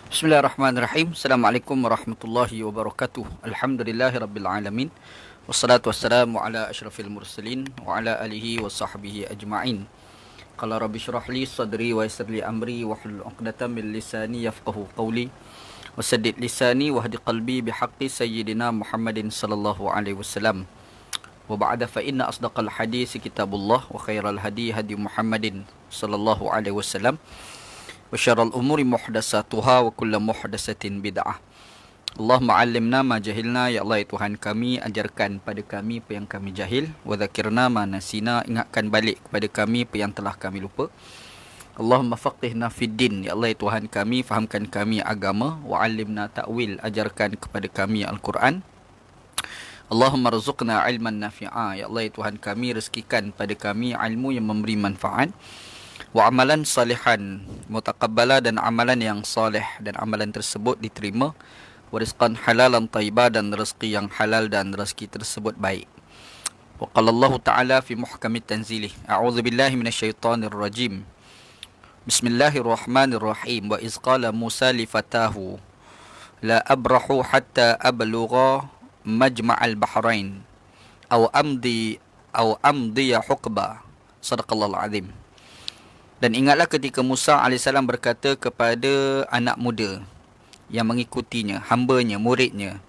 Bismillahirrahmanirrahim. Assalamualaikum warahmatullahi wabarakatuh. Alhamdulillahi rabbil alamin. Wassalatu wassalamu ala asyrafil mursalin wa ala alihi wa sahbihi ajma'in. Qala rabbi syrah li sadri wa yassir li amri wahlul 'uqdatam min lisani yafqahu qawli wasaddid lisani wahdi qalbi bihaqqi sayyidina Muhammadin sallallahu alaihi wasallam. Wa ba'da fa inna asdaqal hadis kitabullah wa khairal hadi hadi Muhammadin sallallahu alaihi wasallam. Wa syarrul umuri muhdatsatuha wa kullu muhdatsatin bid'ah. Allahumma 'allimna ma jahilna, ya Allah ya Tuhan kami, ajarkan pada kami apa yang kami jahil, wa dzakirna ma nasina, ingatkan balik kepada kami apa yang telah kami lupa. Allahumma faqihna fid din, ya Allah ya Tuhan kami, fahamkan kami agama, wa 'allimna ta'wil, ajarkan kepada kami Al-Quran. Allahumma rzuqna ilman nafi'a, ya Allah ya Tuhan kami, rezekikan pada kami ilmu yang memberi manfaat. Wa amalan salihan mutaqabbala, dan amalan yang saleh dan amalan tersebut diterima. Wa rizqan halalan thayyibah, dan rezeki yang halal dan rezeki tersebut baik. Wa qala Allah Ta'ala fi muhkamit tanzilih, a'udzu billahi minasyaitonir rajim. Bismillahirrahmanirrahim. Wa iz qala Musa li fatahu la abrahu hatta ablugha majma'al bahrain aw amdi hukba. Sadaqallahul azim. Dan ingatlah ketika Musa AS berkata kepada anak muda yang mengikutinya, hambanya, muridnya,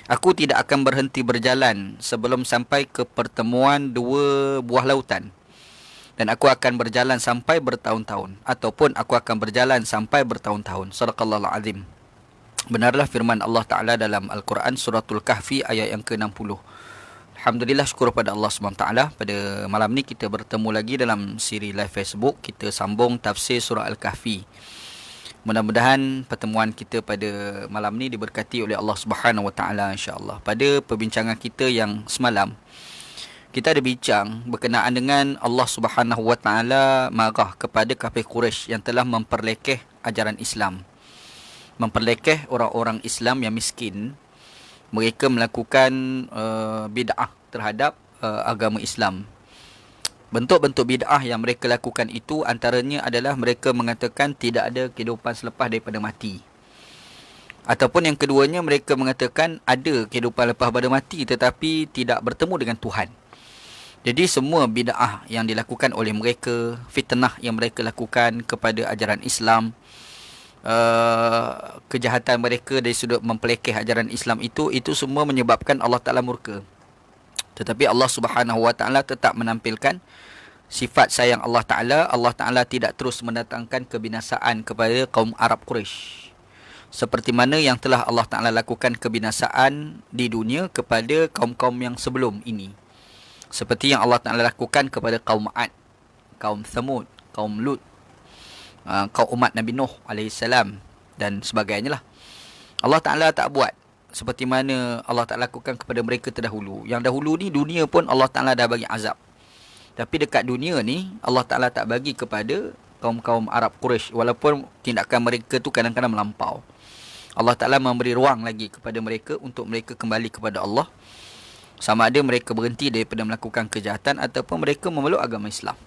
aku tidak akan berhenti berjalan sebelum sampai ke pertemuan dua buah lautan. Dan aku akan berjalan sampai bertahun-tahun, ataupun aku akan berjalan sampai bertahun-tahun. Sadaqallahul azim. Benarlah firman Allah Ta'ala dalam Al-Quran Suratul Kahfi ayat yang ke-60. Alhamdulillah, syukur pada Allah SWT. Pada malam ni kita bertemu lagi dalam siri live Facebook. Kita sambung tafsir surah Al-Kahfi. Mudah-mudahan pertemuan kita pada malam ni diberkati oleh Allah SWT, insya-Allah. Pada perbincangan kita yang semalam, kita ada bincang berkenaan dengan Allah SWT marah kepada kafir Quraisy yang telah memperlekeh ajaran Islam, memperlekeh orang-orang Islam yang miskin. Mereka melakukan bid'ah terhadap agama Islam. Bentuk-bentuk bid'ah yang mereka lakukan itu antaranya adalah mereka mengatakan tidak ada kehidupan selepas daripada mati. Ataupun yang keduanya, mereka mengatakan ada kehidupan lepas pada mati tetapi tidak bertemu dengan Tuhan. Jadi semua bid'ah yang dilakukan oleh mereka, fitnah yang mereka lakukan kepada ajaran Islam, kejahatan mereka dari sudut mempelekeh ajaran Islam itu semua menyebabkan Allah Ta'ala murka. Tetapi Allah Subhanahu Wa Ta'ala tetap menampilkan sifat sayang Allah Ta'ala. Allah Ta'ala tidak terus mendatangkan kebinasaan kepada kaum Arab Quraisy, seperti mana yang telah Allah Ta'ala lakukan kebinasaan di dunia kepada kaum-kaum yang sebelum ini, seperti yang Allah Ta'ala lakukan kepada kaum Ad, kaum Thamud, kaum Lut, kaum umat Nabi Nuh alaihissalam dan sebagainya lah. Allah Ta'ala tak buat seperti mana Allah Ta'ala lakukan kepada mereka terdahulu. Yang dahulu ni dunia pun Allah Ta'ala dah bagi azab, tapi dekat dunia ni Allah Ta'ala tak bagi kepada kaum-kaum Arab Quraisy, walaupun tindakan mereka tu kadang-kadang melampau. Allah Ta'ala memberi ruang lagi kepada mereka untuk mereka kembali kepada Allah, sama ada mereka berhenti daripada melakukan kejahatan ataupun mereka memeluk agama Islam.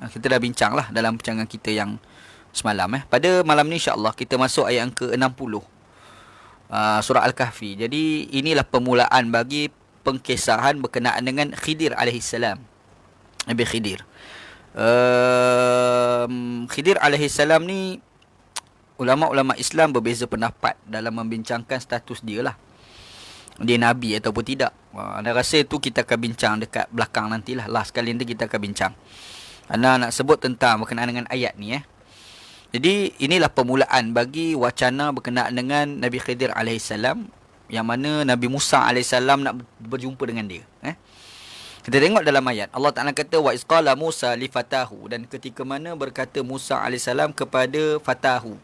Kita dah bincang lah dalam perbincangan kita yang semalam. Pada malam ni insya-Allah kita masuk ayat yang ke-60 surah Al-Kahfi. Jadi inilah permulaan bagi pengkisahan berkenaan dengan Khidir alaihissalam, Nabi Khidir. Khidir alaihissalam ni ulama-ulama Islam berbeza pendapat dalam membincangkan status dia lah, dia Nabi ataupun tidak. Anda rasa itu kita akan bincang dekat belakang nantilah. Last kali nanti kita akan bincang. Anda nak sebut tentang berkenaan dengan ayat ni. Jadi inilah permulaan bagi wacana berkenaan dengan Nabi Khidir alaihissalam, yang mana Nabi Musa alaihissalam nak berjumpa dengan dia. Kita tengok dalam ayat Allah Ta'ala kata wa isqala Musa li fatahu, dan ketika mana berkata Musa alaihissalam kepada fatahu.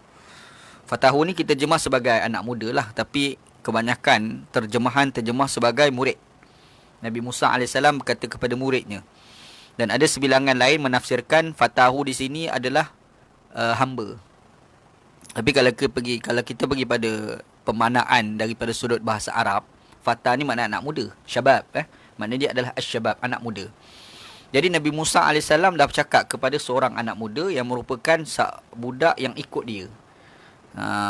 Fatahu ni kita terjemah sebagai anak muda lah, tapi kebanyakan terjemah sebagai murid. Nabi Musa AS berkata kepada muridnya. Dan ada sebilangan lain menafsirkan fatahu di sini adalah hamba. Tapi kalau kita pergi pada pemaknaan daripada sudut bahasa Arab, fatah ni makna anak muda, syabab. Maknanya dia adalah asy-syabab, anak muda. Jadi Nabi Musa AS dah bercakap kepada seorang anak muda yang merupakan budak yang ikut dia.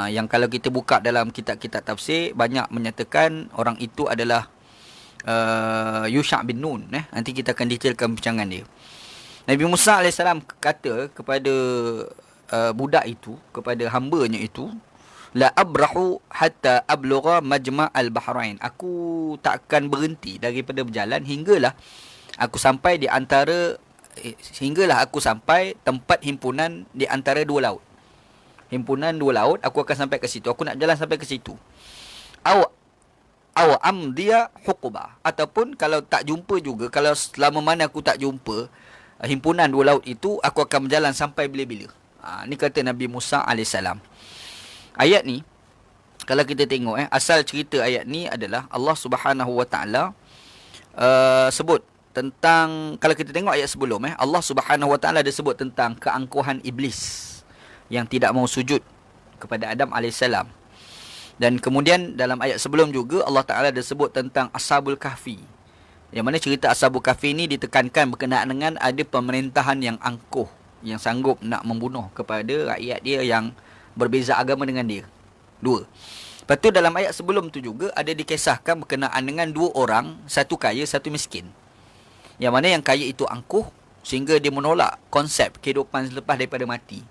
Yang kalau kita buka dalam kitab-kitab tafsir, banyak menyatakan orang itu adalah Yusha' bin Nun. Nanti kita akan detailkan perbincangan dia. Nabi Musa AS kata kepada budak itu, kepada hambanya itu, la abrahu hatta ablugha majma' al-bahrain. Aku tak akan berhenti daripada berjalan hinggalah aku sampai di antara aku sampai tempat himpunan di antara dua laut. Himpunan dua laut, aku akan sampai ke situ. Aku nak jalan sampai ke situ. Aw amdiya huquba. Ataupun kalau tak jumpa juga, kalau selama mana aku tak jumpa himpunan dua laut itu, aku akan berjalan sampai bila-bila. Ni kata Nabi Musa AS. Ayat ni, kalau kita tengok asal cerita ayat ni adalah Allah Subhanahu Wa Taala sebut tentang, kalau kita tengok ayat sebelum Allah Subhanahu Wa Taala dia sebut tentang keangkuhan iblis yang tidak mau sujud kepada Adam AS. Dan kemudian dalam ayat sebelum juga Allah Taala dia sebut tentang Ashabul Kahfi. Yang mana cerita Ashabul Kahfi ni ditekankan berkenaan dengan ada pemerintahan yang angkuh, yang sanggup nak membunuh kepada rakyat dia yang berbeza agama dengan dia. Dua. Lepas tu dalam ayat sebelum tu juga ada dikisahkan berkenaan dengan dua orang, satu kaya, satu miskin. Yang mana yang kaya itu angkuh sehingga dia menolak konsep kehidupan selepas daripada mati.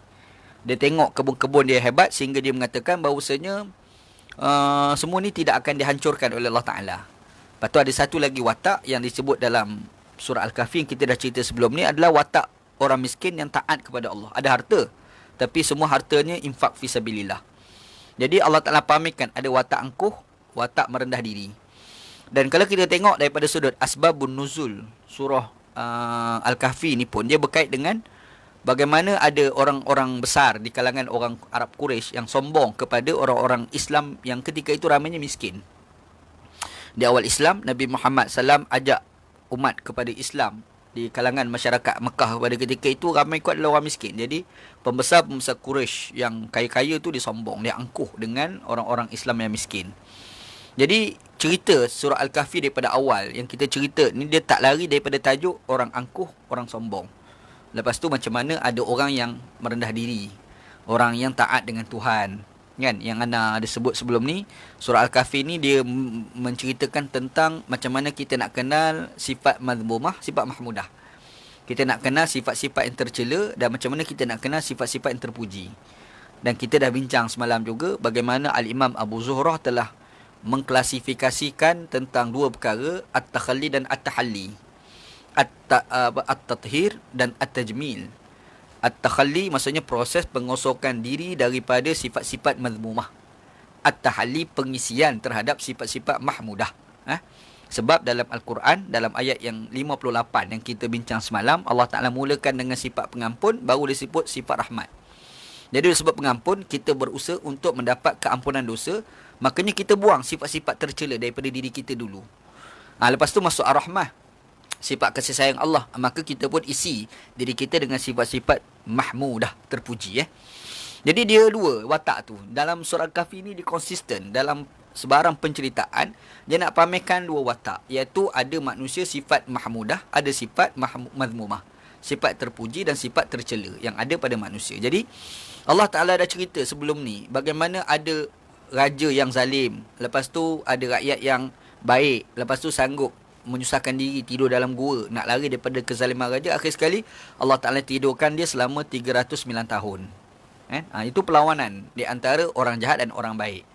Dia tengok kebun-kebun dia hebat sehingga dia mengatakan bahawasanya semua ni tidak akan dihancurkan oleh Allah Ta'ala. Lepas tu ada satu lagi watak yang disebut dalam surah Al-Kahfi yang kita dah cerita sebelum ni, adalah watak orang miskin yang taat kepada Allah. Ada harta, tapi semua hartanya infak fisabilillah. Jadi Allah Ta'ala pamitkan ada watak angkuh, watak merendah diri. Dan kalau kita tengok daripada sudut asbabun nuzul surah Al-Kahfi ni pun, dia berkait dengan bagaimana ada orang-orang besar di kalangan orang Arab Quraisy yang sombong kepada orang-orang Islam yang ketika itu ramainya miskin. Di awal Islam, Nabi Muhammad SAW ajak umat kepada Islam. Di kalangan masyarakat Mekah pada ketika itu ramai kuat adalah orang miskin. Jadi pembesar-pembesar Quraisy yang kaya-kaya tu dia sombong, dia angkuh dengan orang-orang Islam yang miskin. Jadi cerita surah Al-Kahfi daripada awal yang kita cerita ni, dia tak lari daripada tajuk orang angkuh, orang sombong. Lepas tu macam mana ada orang yang merendah diri, orang yang taat dengan Tuhan, kan? Yang Ana ada sebut sebelum ni, surah Al-Kahfi ni dia menceritakan tentang macam mana kita nak kenal sifat mazmumah, sifat mahmudah. Kita nak kenal sifat-sifat yang tercela dan macam mana kita nak kenal sifat-sifat yang terpuji. Dan kita dah bincang semalam juga bagaimana Al-Imam Abu Zuhrah telah mengklasifikasikan tentang dua perkara, at-takhalli dan at-tahalli. At-tathhir dan at-tajmil. At-takhalli maksudnya proses pengosokan diri daripada sifat-sifat mazmumah. At-tahalli pengisian terhadap sifat-sifat mahmudah. Sebab dalam Al-Quran, dalam ayat yang 58 yang kita bincang semalam, Allah Ta'ala mulakan dengan sifat pengampun, baru disebut sifat rahmat. Jadi disebut pengampun, kita berusaha untuk mendapat keampunan dosa, makanya kita buang sifat-sifat tercela daripada diri kita dulu. Lepas tu masuk ar-rahmah, sifat kasih sayang Allah, maka kita pun isi diri kita dengan sifat-sifat mahmudah, terpuji. Jadi dia dua watak tu. Dalam surah Al-Kahfi ni dia konsisten dalam sebarang penceritaan, dia nak pamerkan dua watak, iaitu ada manusia sifat mahmudah, ada sifat mazmumah, sifat terpuji dan sifat tercela yang ada pada manusia. Jadi Allah Ta'ala dah cerita sebelum ni bagaimana ada raja yang zalim, lepas tu ada rakyat yang baik, lepas tu sanggup menyusahkan diri tidur dalam gua nak lari daripada kezaliman raja. Akhir sekali Allah Ta'ala tidurkan dia selama 309 tahun. Itu perlawanan di antara orang jahat dan orang baik,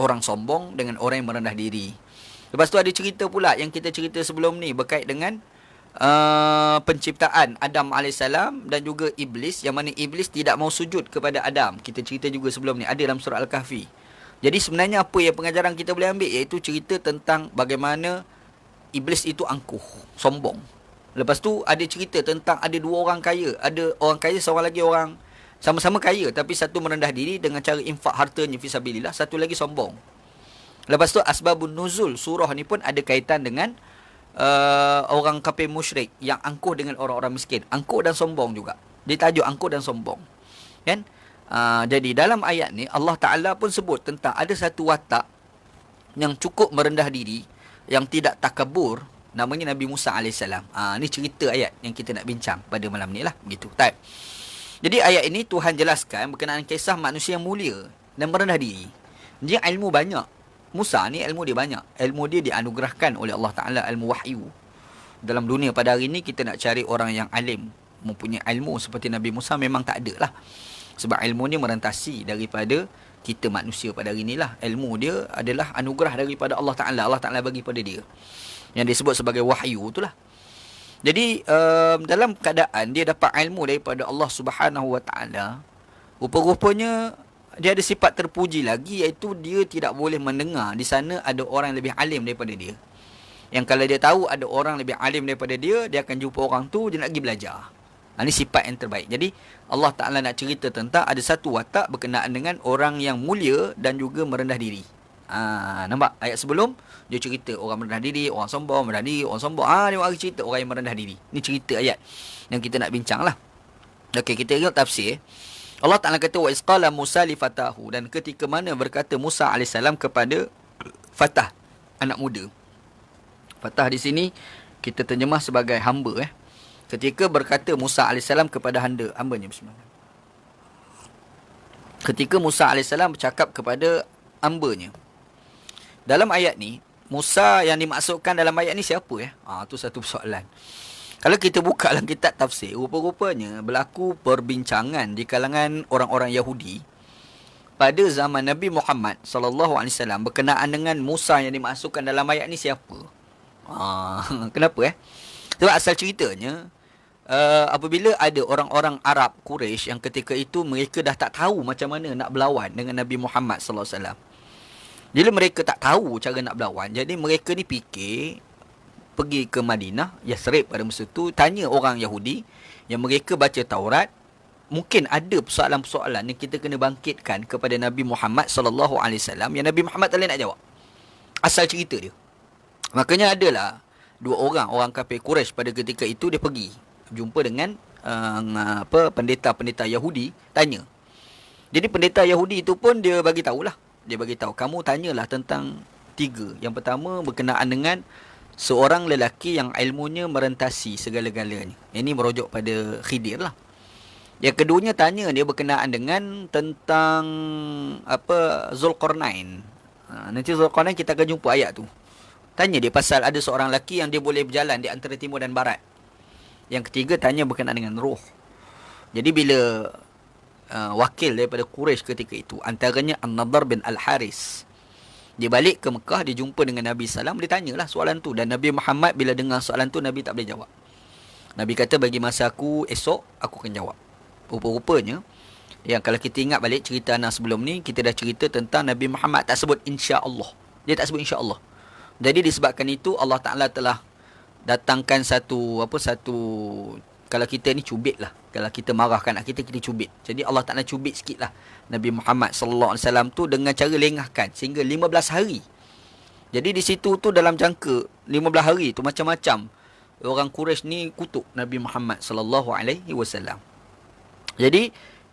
orang sombong dengan orang yang merendah diri. Lepas tu ada cerita pula yang kita cerita sebelum ni berkait dengan penciptaan Adam AS dan juga Iblis, yang mana Iblis tidak mau sujud kepada Adam. Kita cerita juga sebelum ni, ada dalam surah Al-Kahfi. Jadi sebenarnya apa yang pengajaran kita boleh ambil, iaitu cerita tentang bagaimana Iblis itu angkuh, sombong. Lepas tu ada cerita tentang ada dua orang kaya, ada orang kaya, seorang lagi orang sama-sama kaya, tapi satu merendah diri dengan cara infak hartanya fisabilillah, satu lagi sombong. Lepas tu asbabun nuzul surah ni pun ada kaitan dengan orang kafir musyrik yang angkuh dengan orang-orang miskin, angkuh dan sombong juga. Dia tajuk angkuh dan sombong, kan? Jadi dalam ayat ni Allah Ta'ala pun sebut tentang ada satu watak yang cukup merendah diri, yang tidak takabur, namanya Nabi Musa AS. Ni cerita ayat yang kita nak bincang pada malam ni lah, begitu. Jadi ayat ini Tuhan jelaskan berkenaan kisah manusia yang mulia dan merendah diri. Dia ilmu banyak. Musa ni ilmu dia banyak. Ilmu dia dianugerahkan oleh Allah Ta'ala, ilmu wahyu. Dalam dunia pada hari ni kita nak cari orang yang alim, mempunyai ilmu seperti Nabi Musa memang tak ada lah. Sebab ilmu ni merentasi daripada kita manusia pada hari inilah. Ilmu dia adalah anugerah daripada Allah Ta'ala. Allah Ta'ala bagi pada dia, yang disebut sebagai wahyu itulah. Jadi dalam keadaan dia dapat ilmu daripada Allah Subhanahu Wa Ta'ala, rupa-rupanya dia ada sifat terpuji lagi, iaitu dia tidak boleh mendengar di sana ada orang yang lebih alim daripada dia. Yang kalau dia tahu ada orang lebih alim daripada dia, dia akan jumpa orang tu, dia nak pergi belajar. Ini sifat yang terbaik. Jadi Allah Ta'ala nak cerita tentang ada satu watak berkenaan dengan orang yang mulia dan juga merendah diri. Nampak ayat sebelum dia cerita orang merendah diri, orang sombong, merendah diri, orang sombong. Dia mari cerita orang yang merendah diri. Ini cerita ayat yang kita nak bincang lah. Okey, kita tengok tafsir. Allah Ta'ala kata wa isqala Musa li fatahu, dan ketika mana berkata Musa AS kepada Fatah, anak muda. Fatah di sini kita terjemah sebagai hamba. Ketika berkata Musa AS kepada hambanya, bismillah. Ketika Musa AS bercakap kepada hambanya. Dalam ayat ni, Musa yang dimaksudkan dalam ayat ni siapa? Itu satu soalan. Kalau kita buka dalam kitab tafsir, rupa-rupanya berlaku perbincangan di kalangan orang-orang Yahudi pada zaman Nabi Muhammad SAW berkenaan dengan Musa yang dimaksudkan dalam ayat ni siapa. Kenapa? Sebab asal ceritanya, apabila ada orang-orang Arab Quraisy yang ketika itu mereka dah tak tahu macam mana nak berlawan dengan Nabi Muhammad SAW. Bila mereka tak tahu cara nak berlawan, jadi mereka ni fikir pergi ke Madinah, Yathrib pada masa tu, tanya orang Yahudi yang mereka baca Taurat, mungkin ada persoalan-persoalan yang kita kena bangkitkan kepada Nabi Muhammad SAW yang Nabi Muhammad tak boleh nak jawab. Asal cerita dia. Makanya adalah dua orang kafir Quraisy pada ketika itu, dia pergi jumpa dengan pendeta-pendeta Yahudi, tanya. Jadi pendeta Yahudi itu pun dia bagi tahulah. Dia bagi tahu, kamu tanyalah tentang tiga. Yang pertama berkenaan dengan seorang lelaki yang ilmunya merentasi segala-galanya. Ini merujuk pada Khidir lah. Yang keduanya tanya dia berkenaan dengan tentang Zulqarnain. Nanti Zulqarnain kita akan jumpa ayat tu. Tanya dia pasal ada seorang lelaki yang dia boleh berjalan di antara timur dan barat. Yang ketiga tanya berkenaan dengan roh. Jadi bila wakil daripada Quraisy ketika itu, antaranya An-Nadhr bin Al-Haris, dia balik ke Mekah, dia jumpa dengan Nabi SAW, dia tanyalah soalan tu. Dan Nabi Muhammad bila dengar soalan tu, Nabi tak boleh jawab. Nabi kata, bagi masa aku esok, aku akan jawab. Rupa-rupanya, yang kalau kita ingat balik cerita anak sebelum ni, kita dah cerita tentang Nabi Muhammad tak sebut insya-Allah. Dia tak sebut insya-Allah. Jadi disebabkan itu, Allah Ta'ala telah datangkan satu kalau kita ni cubit lah. Kalau kita marahkan anak kita, kita cubit. Jadi Allah Ta'ala cubit sikit lah Nabi Muhammad SAW tu dengan cara lengahkan sehingga 15 hari. Jadi di situ tu dalam jangka 15 hari tu macam-macam orang Quraisy ni kutuk Nabi Muhammad SAW. Jadi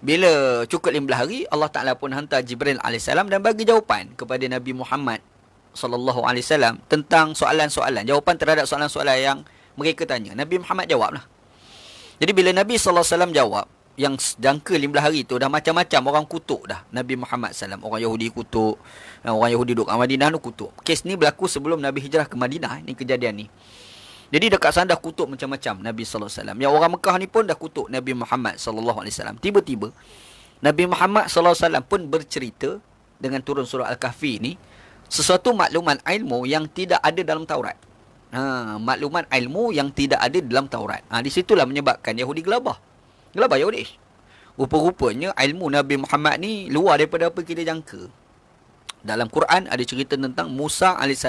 bila cukup 15 hari, Allah Ta'ala pun hantar Jibril AS dan bagi jawapan kepada Nabi Muhammad SAW tentang soalan-soalan, jawapan terhadap soalan-soalan yang mereka tanya. Nabi Muhammad jawab lah. Jadi bila Nabi SAW jawab, yang jangka 15 hari tu dah macam-macam orang kutuk dah Nabi Muhammad SAW. Orang Yahudi kutuk, orang Yahudi duduk kat Madinah tu kutuk. Kes ni berlaku sebelum Nabi hijrah ke Madinah, ni kejadian ni. Jadi dekat sana dah kutuk macam-macam Nabi SAW. Yang orang Mekah ni pun dah kutuk Nabi Muhammad SAW. Tiba-tiba Nabi Muhammad SAW pun bercerita dengan turun surah Al-Kahfi ni sesuatu makluman ilmu yang tidak ada dalam Taurat. Makluman ilmu yang tidak ada dalam Taurat. Di situlah menyebabkan Yahudi gelabah. Gelabah Yahudi. Rupa-rupanya ilmu Nabi Muhammad ni luar daripada apa kita jangka. Dalam Quran ada cerita tentang Musa AS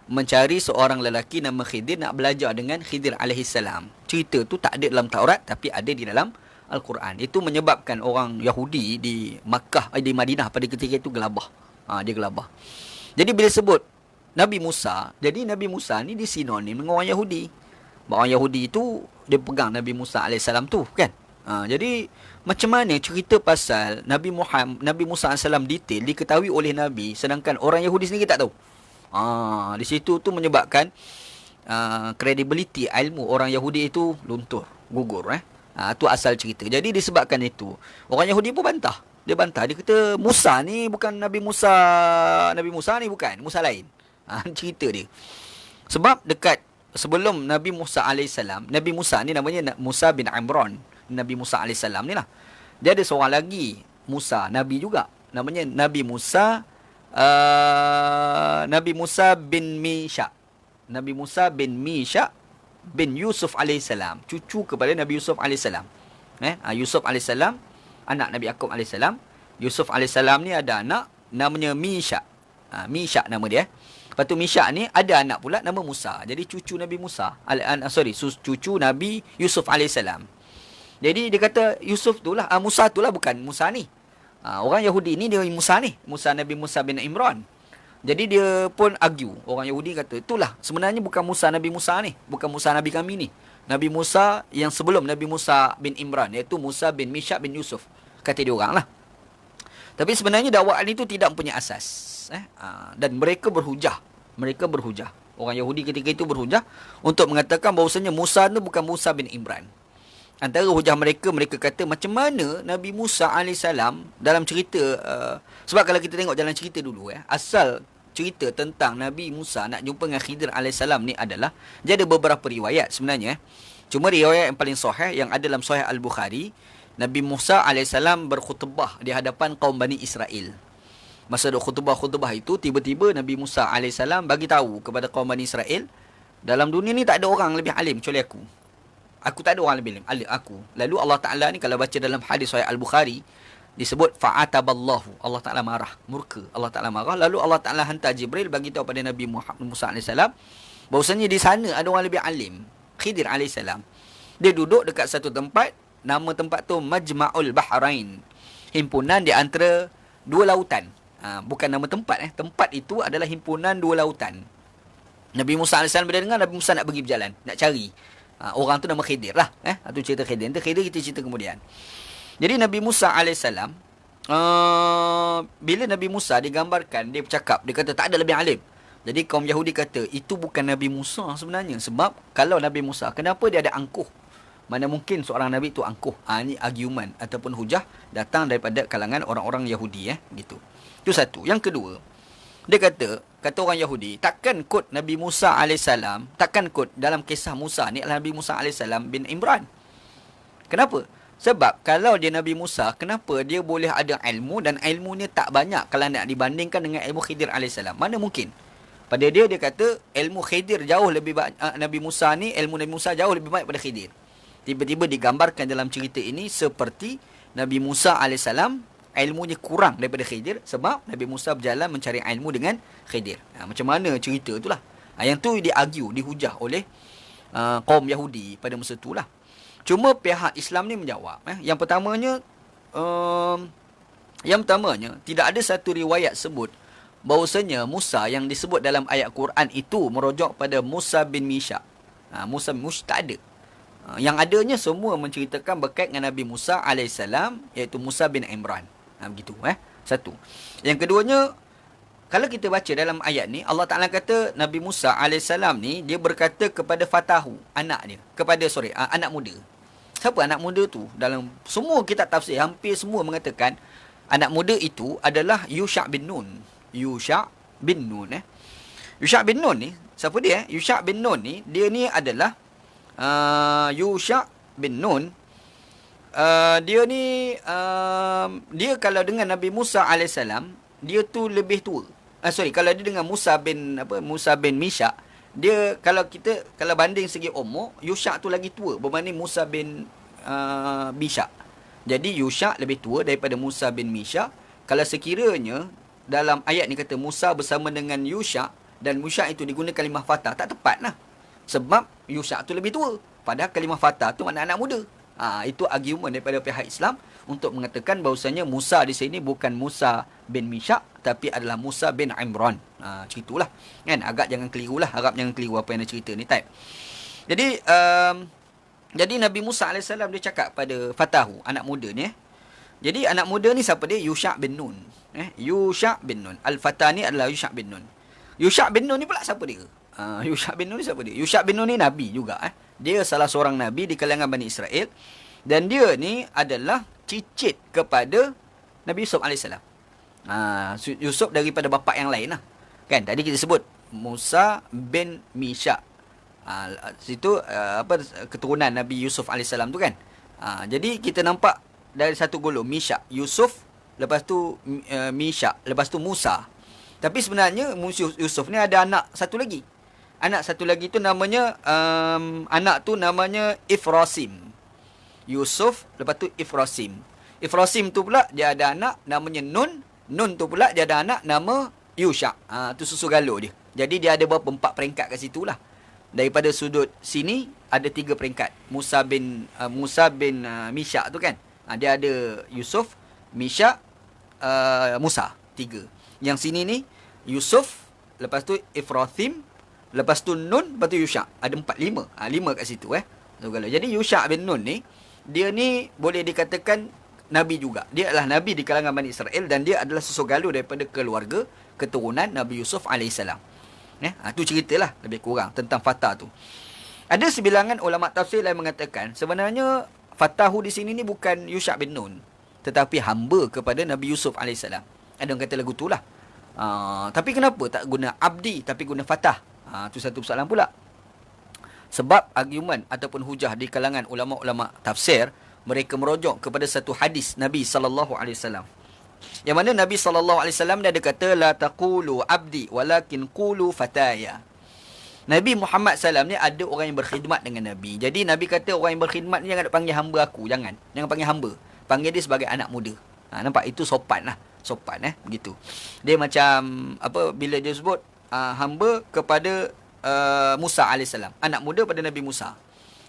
mencari seorang lelaki nama Khidir, nak belajar dengan Khidir AS. Cerita tu tak ada dalam Taurat tapi ada di dalam Al-Quran. Itu menyebabkan orang Yahudi di Makkah, di Madinah pada ketika itu gelabah. Dia gelabah. Jadi bila sebut Nabi Musa, jadi Nabi Musa ni disinonim dengan orang Yahudi. Orang Yahudi itu dia pegang Nabi Musa AS tu kan. Jadi macam mana cerita pasal Nabi Musa AS detail diketahui oleh Nabi, sedangkan orang Yahudi sendiri tak tahu. Di situ tu menyebabkan credibility ilmu orang Yahudi itu luntur, gugur. Tu asal cerita. Jadi disebabkan itu, orang Yahudi pun bantah. Dia bantah, dia kata Musa ni bukan Nabi Musa. Nabi Musa ni bukan, Musa lain. Cerita dia. Sebab dekat sebelum Nabi Musa alaihissalam, Nabi Musa ni namanya Musa bin Imran. Nabi Musa alaihissalam ni lah. Dia ada seorang lagi Musa, Nabi juga. Namanya Nabi Musa Nabi Musa bin Misha. Nabi Musa bin Misha bin Yusuf alaihissalam, cucu kepada Nabi Yusuf alaihissalam. Yusuf alaihissalam, anak Nabi Yaqub alaihissalam. Yusuf alaihissalam ni ada anak namanya Misha. Misha nama dia. Lepas tu Misha ni ada anak pula nama Musa. Jadi cucu Nabi Musa. Cucu Nabi Yusuf alaihissalam. Jadi dia kata Yusuf tu lah, Musa tu lah, bukan Musa ni. Orang Yahudi ni dia Musa ni. Nabi Musa bin Imran. Jadi dia pun argue. Orang Yahudi kata, itulah sebenarnya bukan Musa Nabi Musa ni. Bukan Musa Nabi kami ni. Nabi Musa yang sebelum Nabi Musa bin Imran, iaitu Musa bin Misha bin Yusuf. Kata dia orang lah. Tapi sebenarnya dakwaan itu tidak mempunyai asas. Dan mereka berhujah. Orang Yahudi ketika itu berhujah untuk mengatakan bahawasanya Musa itu bukan Musa bin Imran. Antara hujah mereka, mereka kata macam mana Nabi Musa alaihissalam dalam cerita, sebab kalau kita tengok jalan cerita dulu, asal cerita tentang Nabi Musa nak jumpa dengan Khidir alaihissalam ni adalah, dia ada beberapa riwayat sebenarnya. Cuma riwayat yang paling sahih yang ada dalam Sahih Al-Bukhari, Nabi Musa alaihissalam berkhutbah di hadapan kaum Bani Israel. Masa ada khutbah itu, tiba-tiba Nabi Musa alaihissalam bagi tahu kepada kaum Bani Israel, dalam dunia ni tak ada orang lebih alim kecuali aku. Aku tak ada orang lebih alim aku. Lalu Allah Ta'ala ni kalau baca dalam hadis Sahih Al-Bukhari, disebut fa'ataballahu. Allah Ta'ala marah, murka. Allah Ta'ala marah. Lalu Allah Ta'ala hantar Jibril bagi tahu pada Nabi Musa AS bahawasanya di sana ada orang lebih alim, Khidir AS. Dia duduk dekat satu tempat, nama tempat tu Majma'ul Bahrain, himpunan di antara dua lautan. Bukan nama tempat. Tempat itu adalah himpunan dua lautan. Nabi Musa AS bila dengar, Nabi Musa nak pergi berjalan, nak cari. Orang tu nama Khidir lah. Itu cerita Khidir. Khidir kita cerita kemudian. Jadi Nabi Musa AS, bila Nabi Musa digambarkan, dia bercakap, dia kata tak ada lebih alim. Jadi kaum Yahudi kata, itu bukan Nabi Musa sebenarnya. Sebab kalau Nabi Musa, kenapa dia ada angkuh? Mana mungkin seorang Nabi itu angkuh? Ini argument ataupun hujah datang daripada kalangan orang-orang Yahudi. Gitu. Itu satu. Yang kedua, dia kata orang Yahudi, takkan kod Nabi Musa AS, takkan kod dalam kisah Musa ni adalah Nabi Musa AS bin Imran. Kenapa? Sebab kalau dia Nabi Musa, kenapa dia boleh ada ilmu dan ilmunya tak banyak kalau nak dibandingkan dengan ilmu Khidir AS? Mana mungkin? Pada dia kata ilmu Khidir jauh lebih banyak, Nabi Musa ni, ilmu Nabi Musa jauh lebih banyak pada Khidir. Tiba-tiba digambarkan dalam cerita ini seperti Nabi Musa AS ilmunya kurang daripada Khidir, sebab Nabi Musa berjalan mencari ilmu dengan Khidir. Macam mana cerita itulah. Yang tu diargue, dihujah oleh kaum Yahudi pada masa itulah. Cuma pihak Islam ni menjawab. Yang pertamanya, tidak ada satu riwayat sebut bahawasanya Musa yang disebut dalam ayat Quran itu merujuk pada Musa bin Misha. Musa bin Misha tak ada. Yang adanya semua menceritakan berkait dengan Nabi Musa alaihissalam, iaitu Musa bin Imran. Begitu. Satu. Yang keduanya, kalau kita baca dalam ayat ni, Allah Ta'ala kata Nabi Musa alaihissalam ni, dia berkata kepada Fatahu, anak dia. Anak muda. Siapa anak muda tu? Dalam semua kitab tafsir, hampir semua mengatakan anak muda itu adalah Yusha' bin Nun. Yusha' bin Nun. Yusha' bin Nun ni, siapa dia? Yusha' bin Nun ni, dia ni adalah Yusha' bin Nun. Dia ni dia kalau dengan Nabi Musa alaihissalam, dia tu lebih tua. Kalau dia dengan Musa bin Misha, dia kalau banding segi umur, Yusha' tu lagi tua berbanding Musa bin Misha. Jadi Yusha' lebih tua daripada Musa bin Misha. Kalau sekiranya dalam ayat ni kata Musa bersama dengan Yusha' dan Yusha' itu digunakan kalimah fatah, tak tepat lah. Sebab Yusha' tu lebih tua, padahal kalimah fatah tu makna anak muda. Itu argument daripada pihak Islam untuk mengatakan bahawasanya Musa di sini bukan Musa bin Misha, tapi adalah Musa bin Imran. Ceritulah. Kan? Agak jangan keliru lah. Harap jangan keliru apa yang dia cerita ni. Type. Jadi Nabi Musa AS dia cakap pada Fatahu, anak muda ni. Jadi anak muda ni siapa dia? Yusha' bin Nun. Yusha' bin Nun. Al-Fatah ni adalah Yusha' bin Nun. Yusha' bin Nun ni pula siapa dia? Yusha' bin Nun ni siapa dia? Yusha' bin Nun ni Nabi juga. Dia salah seorang Nabi di kalangan Bani Israel. Dan dia ni adalah cicit kepada Nabi Yusuf AS. Yusuf daripada bapa yang lain lah. Kan tadi kita sebut Musa bin Misha. Situ keturunan Nabi Yusuf AS tu kan. Jadi kita nampak dari satu golong Misha, Yusuf, lepas tu Misha, lepas tu Musa. Tapi sebenarnya Yusuf ni ada anak satu lagi. Anak satu lagi tu namanya anak tu namanya Ifrasim. Yusuf, lepas tu Ifrasim. Ifrasim tu pula dia ada anak namanya Nun. Nun tu pula dia ada anak nama Yusha. Tu susu galur dia. Jadi dia ada berapa 4 peringkat kat situ lah. Daripada sudut sini ada 3 peringkat. Musa bin Misha tu kan. Dia ada Yusuf, Misha, Musa. 3. Yang sini ni Yusuf, lepas tu Ifrasim, lepas tu Nun, lepas tu Yusha. Ada 4, 5. 5 kat situ Jadi Yusha bin Nun ni, dia ni boleh dikatakan Nabi juga. Dia adalah Nabi di kalangan Bani Israel dan dia adalah susu galur daripada keluarga keturunan Nabi Yusuf AS. Tu ceritalah lebih kurang tentang Fatah tu. Ada sebilangan ulama tafsir lain mengatakan sebenarnya Fatahu di sini ni bukan Yusha bin Nun, tetapi hamba kepada Nabi Yusuf AS. Ada orang kata lagu tu lah. Tapi kenapa tak guna abdi tapi guna Fatah? Tu satu persoalan pula. Sebab argumen ataupun hujah di kalangan ulama-ulama tafsir, mereka merujuk kepada satu hadis Nabi SAW. Yang mana Nabi SAW dia ada kata, la taqulu abdi walakin qulu fataya. Nabi Muhammad SAW ni ada orang yang berkhidmat dengan Nabi. Jadi Nabi kata orang yang berkhidmat ni jangan panggil hamba aku. Jangan panggil hamba. Panggil dia sebagai anak muda. Nampak? Itu sopan lah. Sopan begitu. Dia macam bila dia sebut hamba kepada Musa AS. Anak muda pada Nabi Musa.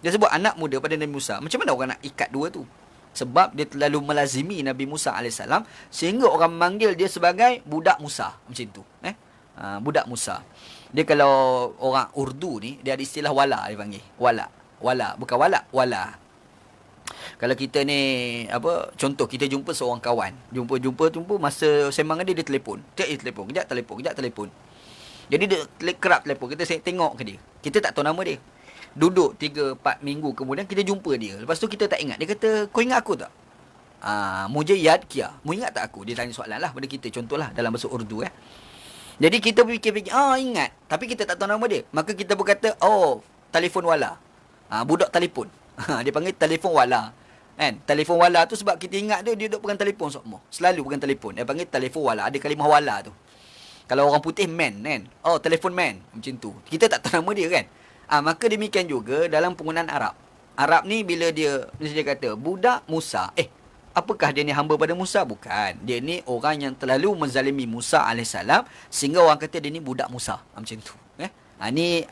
Dia sebut anak muda pada Nabi Musa. Macam mana orang nak ikat dua tu? Sebab dia terlalu melazimi Nabi Musa AS, sehingga orang manggil dia sebagai budak Musa. Macam tu. Budak Musa. Dia kalau orang Urdu ni, dia ada istilah wala, dia panggil. Wala. Bukan wala. Kalau kita ni, contoh kita jumpa seorang kawan. Jumpa, masa sembang dia telefon. Kejap telefon. Jadi dia kerap telefon. Kita tengok ke dia. Kita tak tahu nama dia. Duduk 3-4 minggu kemudian kita jumpa dia. Lepas tu kita tak ingat. Dia kata, kau ingat aku tak? Mujayyad kia. Mu ingat tak aku? Dia tanya soalan lah pada kita. Contohlah dalam bahasa Urdu. Jadi kita fikir-fikir, ingat. Tapi kita tak tahu nama dia. Maka kita berkata, telefon wala. Budak telefon. Dia panggil telefon wala. Kan? Telefon wala tu sebab kita ingat dia duduk pegang telefon semua. Selalu pegang telefon. Dia panggil telefon wala. Ada kalimah wala tu. Kalau orang putih, man kan? Telefon man. Macam tu. Kita tak tahu nama dia kan? Maka demikian juga dalam penggunaan Arab. Arab ni bila dia kata budak Musa. Apakah dia ni hamba pada Musa? Bukan. Dia ni orang yang terlalu menzalimi Musa AS sehingga orang kata dia ni budak Musa. Macam tu. Ni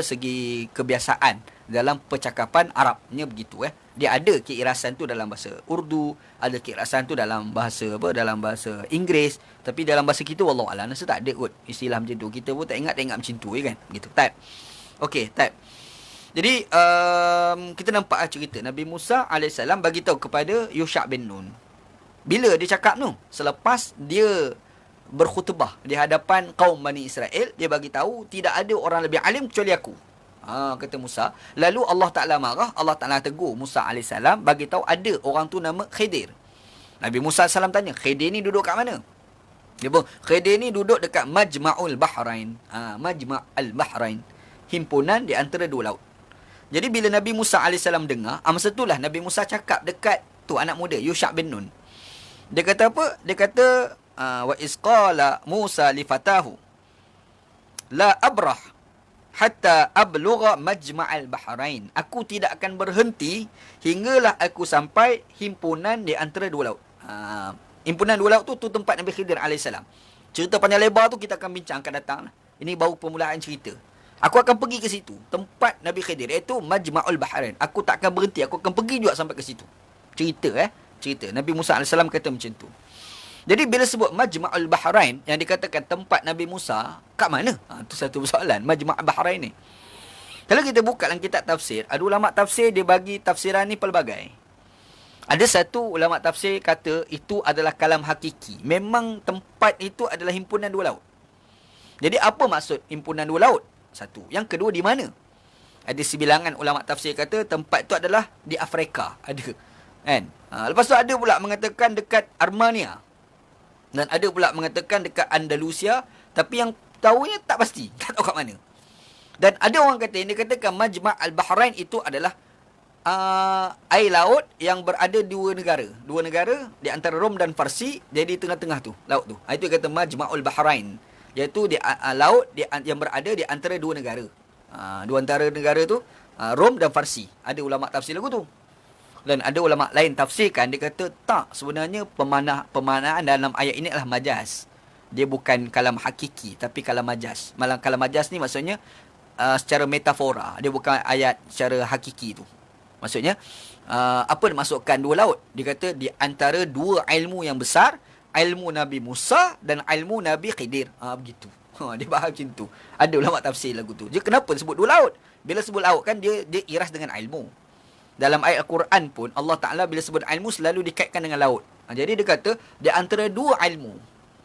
segi kebiasaan dalam percakapan Arabnya begitu. Dia ada keirasan tu dalam bahasa Urdu, ada keirasan tu dalam bahasa dalam bahasa Inggeris, tapi dalam bahasa kita wallahu a'lam rasa tak ada kot istilah macam tu. Kita pun tak ingat macam tu kan. Begitu. Type. Okey, type. Jadi kita nampak cerita Nabi Musa AS bagi tahu kepada Yusha bin Nun. Bila dia cakap tu? Selepas dia berkhutbah di hadapan kaum Bani Israel, dia bagi tahu tidak ada orang lebih alim kecuali aku. Kata Musa. Lalu Allah Ta'ala marah, Allah Ta'ala tegur Musa AS bagi tahu ada orang tu nama Khidir. Nabi Musa AS tanya, Khidir ni duduk kat mana? Dia bilang, Khidir ni duduk dekat Majma'ul Bahrain. Majma'ul Bahrain. Himpunan di antara dua laut. Jadi bila Nabi Musa AS dengar, masa itulah Nabi Musa cakap dekat tu anak muda, Yusha bin Nun. Dia kata apa? Dia kata, wa isqala Musa li fatahu la abrah hatta ablugha majma'al bahrain. Aku tidak akan berhenti hinggalah aku sampai himpunan di antara dua laut. Himpunan dua laut tu tempat Nabi Khidir AS. Cerita panjang lebar tu kita akan bincang akan datang. Ini baru permulaan cerita. Aku akan pergi ke situ, tempat Nabi Khidir, iaitu Majma'ul Bahrain. Aku tak akan berhenti, aku akan pergi juga sampai ke situ. Cerita. Nabi Musa AS kata macam tu. Jadi bila sebut Majma'ul Bahrain, yang dikatakan tempat Nabi Musa, kat mana? Itu satu persoalan, Majma'ul Bahrain ni. Kalau kita buka dalam kitab tafsir, ada ulama tafsir dia bagi tafsiran ni pelbagai. Ada satu ulama tafsir kata itu adalah kalam hakiki. Memang tempat itu adalah himpunan dua laut. Jadi apa maksud himpunan dua laut? Satu. Yang kedua, di mana? Ada sebilangan ulama tafsir kata tempat itu adalah di Afrika. Ada. Kan? Lepas tu ada pula mengatakan dekat Armenia. Dan ada pula mengatakan dekat Andalusia. Tapi yang tahunya tak pasti. Tak tahu kat mana. Dan ada orang kata, yang dia katakan Majma' al-Bahrain itu adalah air laut yang berada dua negara. Dua negara di antara Rom dan Farsi. Jadi tengah-tengah tu, laut tu. Itu kata Majma'ul Bahrain. Iaitu laut yang berada di antara dua negara. Dua antara negara tu, Rom dan Farsi. Ada ulama tafsir lagu tu. Dan ada ulama lain tafsirkan, dia kata tak, sebenarnya pemanaan dalam ayat ini adalah majaz. Dia bukan kalam hakiki, tapi kalam majaz. Malah kalam majaz ni maksudnya secara metafora. Dia bukan ayat secara hakiki tu. Maksudnya apa dimasukkan dua laut? Dia kata di antara dua ilmu yang besar, ilmu Nabi Musa dan ilmu Nabi Khidir. Begitu. Dia faham macam tu. Ada ulama tafsir lagu tu. Dia kenapa sebut dua laut? Bila sebut laut kan dia iras dengan ilmu. Dalam ayat Al-Quran pun Allah Ta'ala bila sebut ilmu selalu dikaitkan dengan laut. Jadi dia kata di antara dua ilmu.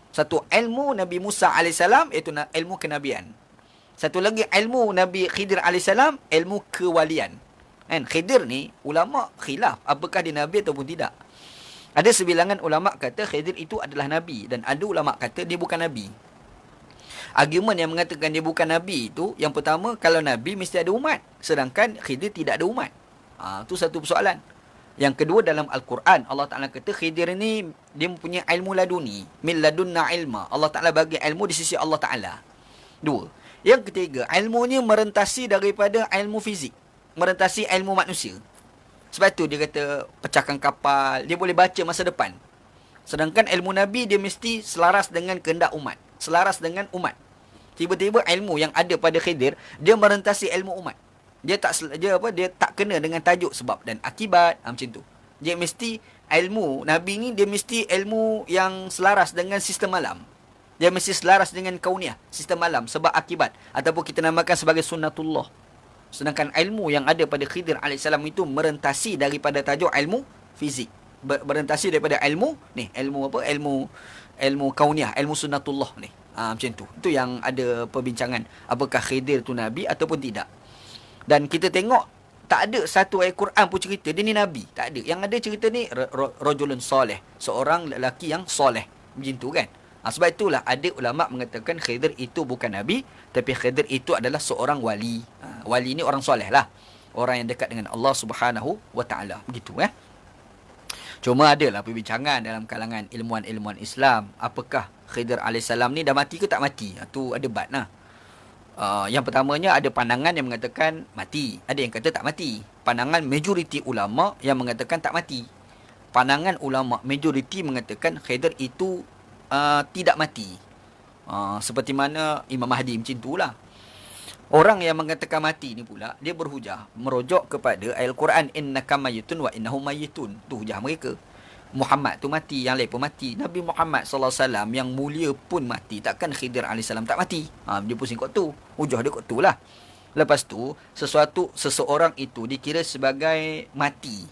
Satu ilmu Nabi Musa AS, iaitu ilmu kenabian. Satu lagi ilmu Nabi Khidir AS, ilmu kewalian. Kan? Khidir ni ulama khilaf apakah dia Nabi ataupun tidak. Ada sebilangan ulama kata Khidir itu adalah Nabi. Dan ada ulama kata dia bukan Nabi. Argumen yang mengatakan dia bukan Nabi itu, yang pertama, kalau Nabi mesti ada umat. Sedangkan Khidir tidak ada umat. Itu satu persoalan. Yang kedua, dalam Al-Quran Allah Ta'ala kata Khidir ni dia mempunyai ilmu laduni, min ladunna ilma. Allah Ta'ala bagi ilmu di sisi Allah Ta'ala. Dua. Yang ketiga, ilmunya merentasi daripada ilmu fizik, merentasi ilmu manusia. Sebab tu dia kata pecahkan kapal, dia boleh baca masa depan. Sedangkan ilmu Nabi dia mesti selaras dengan kehendak umat, selaras dengan umat. Tiba-tiba ilmu yang ada pada Khidir dia merentasi ilmu umat. Dia tak kena dengan tajuk sebab dan akibat, macam tu. Dia mesti ilmu Nabi ni dia mesti ilmu yang selaras dengan sistem alam. Dia mesti selaras dengan kauniah, sistem alam, sebab akibat, ataupun kita namakan sebagai sunnatullah. Sedangkan ilmu yang ada pada Khidir alaihissalam itu merentasi daripada tajuk ilmu fizik, berentasi daripada ilmu ni, ilmu apa? Ilmu kauniah, ilmu sunnatullah ni. Macam tu. Itu yang ada perbincangan apakah Khidir tu Nabi ataupun tidak. Dan kita tengok tak ada satu ayat Quran pun cerita dia ni Nabi. Tak ada. Yang ada cerita ni rajulun soleh. Seorang lelaki yang soleh. Macam tu kan. Sebab itulah ada ulama mengatakan Khidir itu bukan Nabi. Tapi Khidir itu adalah seorang wali. Wali ni orang soleh lah. Orang yang dekat dengan Allah Subhanahu Wa Ta'ala. Begitu ya. Cuma adalah perbincangan dalam kalangan ilmuwan-ilmuwan Islam. Apakah Khidir AS ni dah mati ke tak mati? Itu ada debat lah. Yang pertamanya ada pandangan yang mengatakan mati. Ada yang kata tak mati. Pandangan majoriti ulama yang mengatakan tak mati. Pandangan ulama majoriti mengatakan Khidir itu tidak mati. Seperti mana Imam Mahdi macam itulah. Orang yang mengatakan mati ni pula dia berhujah merujuk kepada ayat Al-Quran innaka mayyitun wa innahum mayyitun. Tu hujah mereka. Muhammad tu mati, yang lain pun mati. Nabi Muhammad SAW yang mulia pun mati. Takkan Khidir AS tak mati? Dia pusing kot tu. Hujah dia kot tu lah. Lepas tu, seseorang itu dikira sebagai mati.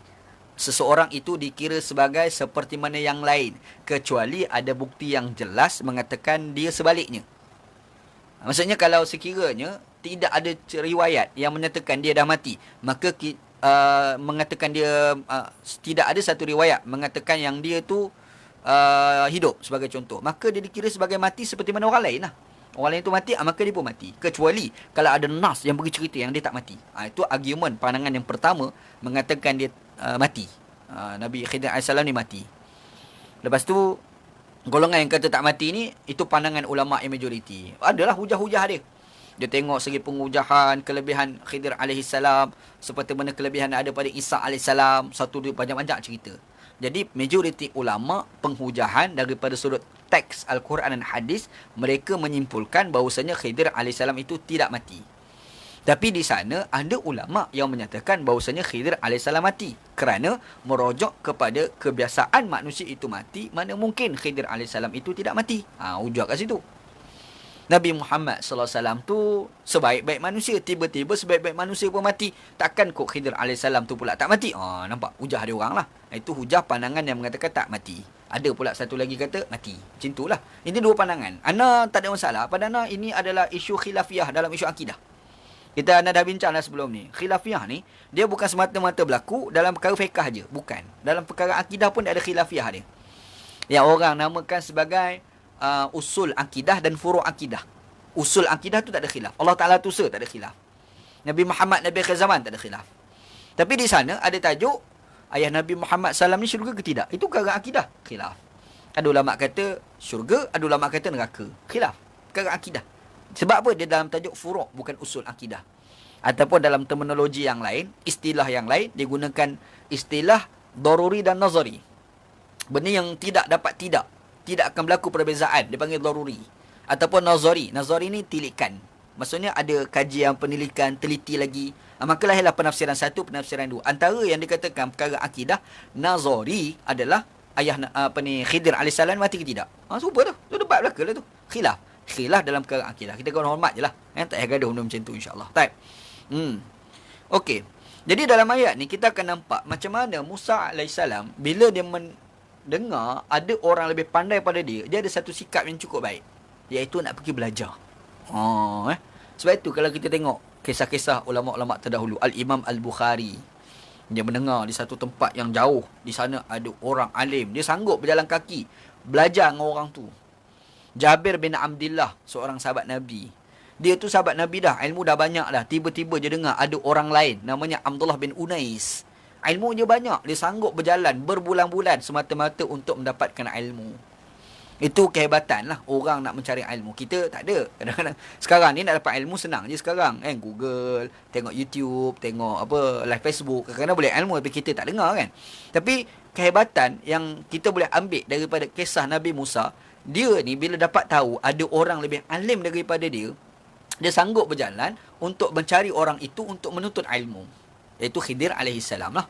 Seseorang itu dikira sebagai seperti mana yang lain. Kecuali ada bukti yang jelas mengatakan dia sebaliknya. Maksudnya kalau sekiranya tidak ada riwayat yang menyatakan dia dah mati, maka mengatakan dia tidak ada satu riwayat mengatakan yang dia tu hidup sebagai contoh, maka dia dikira sebagai mati seperti mana orang lain lah. Orang lain tu mati, maka dia pun mati. Kecuali kalau ada nas yang bagi cerita yang dia tak mati. Itu argumen pandangan yang pertama mengatakan dia mati. Nabi Khidir AS ni mati. Lepas tu golongan yang kata tak mati ni, itu pandangan ulama yang majoriti. Adalah hujah-hujah dia. Dia tengok segi pengujahan, kelebihan Khidir alaihissalam, seperti mana kelebihan ada pada Isa alaihissalam. Satu dua banyak-banyak cerita. Jadi majoriti ulama penghujahan daripada sudut teks Al-Quran dan hadis, mereka menyimpulkan bahawasanya Khidir alaihissalam itu tidak mati. Tapi di sana ada ulama yang menyatakan bahawasanya Khidir alaihissalam mati. Kerana merujuk kepada kebiasaan manusia itu mati, mana mungkin Khidir alaihissalam itu tidak mati. Hujah kat situ. Nabi Muhammad SAW tu sebaik-baik manusia. Tiba-tiba sebaik-baik manusia pun mati. Takkan kok Khidir AS tu pula tak mati? Nampak? Hujah dia orang lah. Itu hujah pandangan yang mengatakan tak mati. Ada pula satu lagi kata mati. Macam itulah. Ini dua pandangan. Ana tak ada masalah. Pada ana ini adalah isu khilafiyah dalam isu akidah. Kita dah bincang dah sebelum ni. Khilafiyah ni, dia bukan semata-mata berlaku dalam perkara fiqh je. Bukan. Dalam perkara akidah pun ada khilafiyah dia. Yang orang namakan sebagai usul akidah dan furu' akidah. Usul akidah tu tak ada khilaf. Allah Ta'ala tusa tak ada khilaf. Nabi Muhammad, Nabi akhir zaman tak ada khilaf. Tapi di sana ada tajuk, ayah Nabi Muhammad SAW ni syurga ke tidak? Itu perkara akidah. Khilaf. Ada ulama kata syurga, ada ulama kata neraka. Khilaf. Perkara akidah. Sebab apa? Dia dalam tajuk furu', bukan usul akidah. Ataupun dalam terminologi yang lain, istilah yang lain, dia gunakan istilah daruri dan nazari. Benda yang tidak dapat tidak akan berlaku perbezaan, dia panggil daruri. Ataupun nazari. Nazari ni tilikan. Maksudnya ada kajian, penilikan, teliti lagi. Maka lahirlah penafsiran satu, penafsiran dua. Antara yang dikatakan perkara akidah, nazari adalah ayah Khidir AS mati ke tidak? Serupa tu. Tu debat belaka lah tu. Khilaf dalam perkara akidah. Kita kena hormat je lah. Tak payah gaduh benda macam tu insyaAllah. Baik. Okey. Jadi dalam ayat ni kita akan nampak macam mana Musa AS bila dia dengar ada orang lebih pandai pada dia, dia ada satu sikap yang cukup baik. Iaitu nak pergi belajar. Sebab itu kalau kita tengok kisah-kisah ulama-ulama terdahulu, Al-Imam Al-Bukhari, dia mendengar di satu tempat yang jauh, di sana ada orang alim, dia sanggup berjalan kaki belajar dengan orang tu. Jabir bin Abdullah, seorang sahabat Nabi, dia tu sahabat Nabi dah, ilmu dah banyak dah, tiba-tiba dia dengar ada orang lain namanya Abdullah bin Unais, ilmu dia banyak, dia sanggup berjalan berbulan-bulan semata-mata untuk mendapatkan ilmu. Itu kehebatan lah orang nak mencari ilmu. Kita tak ada. Kadang-kadang sekarang ni nak dapat ilmu senang je sekarang. Google, tengok YouTube, tengok live Facebook. Kadang-kadang boleh ilmu tapi kita tak dengar kan. Tapi kehebatan yang kita boleh ambil daripada kisah Nabi Musa, dia ni bila dapat tahu ada orang lebih alim daripada dia, dia sanggup berjalan untuk mencari orang itu untuk menuntut ilmu. Iaitu Khidir AS lah.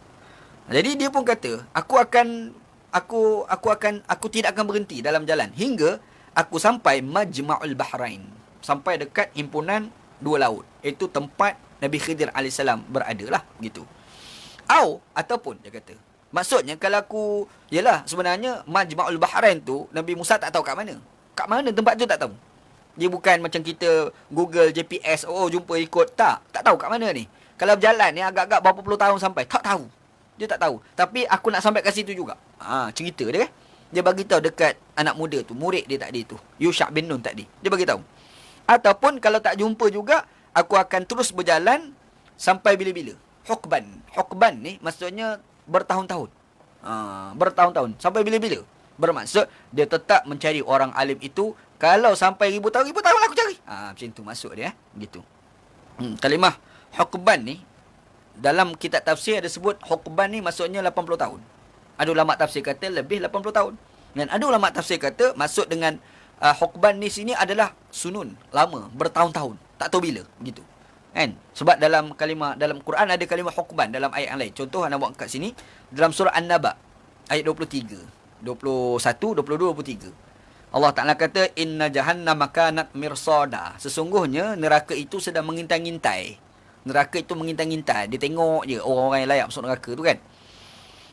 Jadi dia pun kata, aku tidak akan berhenti dalam jalan hingga aku sampai Majma'ul Bahrain, sampai dekat himpunan dua laut, iaitu tempat Nabi Khidir AS berada lah gitu. Ataupun dia kata, maksudnya kalau aku, yalah sebenarnya Majma'ul Bahrain tu Nabi Musa tak tahu kat mana tempat tu, tak tahu. Dia bukan macam kita Google GPS, jumpa ikut, tak tahu kat mana ni. Kalau berjalan ni agak-agak berapa puluh tahun sampai, tak tahu. Dia tak tahu. Tapi aku nak sampai kat situ juga. Cerita dia kan. Dia bagi tahu dekat anak muda tu, murid dia tadi tu, Yusha' bin Nun tadi. Dia bagi tahu. Ataupun kalau tak jumpa juga, aku akan terus berjalan sampai bila-bila. Hukban ni maksudnya bertahun-tahun. Bertahun-tahun. Sampai bila-bila. Bermaksud dia tetap mencari orang alim itu. Kalau sampai ribu tahun lah aku cari. Macam tu maksud dia. Gitu. Kalimah hukban ni, dalam kitab tafsir ada sebut hukban ni maksudnya 80 tahun. Ada ulama tafsir kata lebih 80 tahun. Dan ada ulama tafsir kata maksud dengan hukban ni sini adalah sunun, lama, bertahun-tahun. Tak tahu bila, gitu. Kan? Sebab dalam Quran ada kalimah hukban dalam ayat yang lain. Contoh anak buat kat sini dalam surah An-Naba ayat 23, 21, 22, 23. Allah Ta'ala kata inna jahannama kanat mirsada. Sesungguhnya neraka itu sedang mengintai-ngintai. Neraka itu mengintai-ngintai. Dia tengok je orang-orang yang layak masuk neraka tu kan.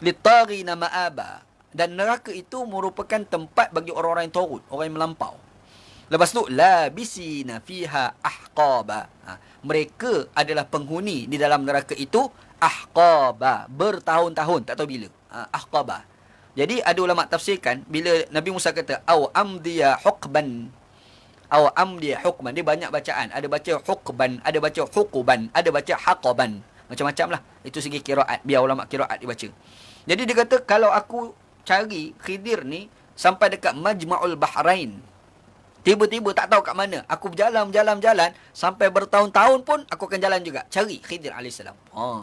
Litarina ma'aba. Dan neraka itu merupakan tempat bagi orang-orang yang turut, orang yang melampau. Lepas tu labisina fiha ahqaba. Mereka adalah penghuni di dalam neraka itu ahqaba, bertahun-tahun, tak tahu bila. Ahqaba. Jadi ada ulama tafsirkan bila Nabi Musa kata au amdiya hukban, dia banyak bacaan. Ada baca hukban, ada baca hukuban, ada baca haqaban. Macam-macam lah. Itu segi qiraat, biar ulama qiraat dibaca. Jadi dia kata kalau aku cari Khidir ni sampai dekat Majma'ul Bahrain, tiba-tiba tak tahu kat mana, aku berjalan sampai bertahun-tahun pun aku akan jalan juga cari Khidir AS.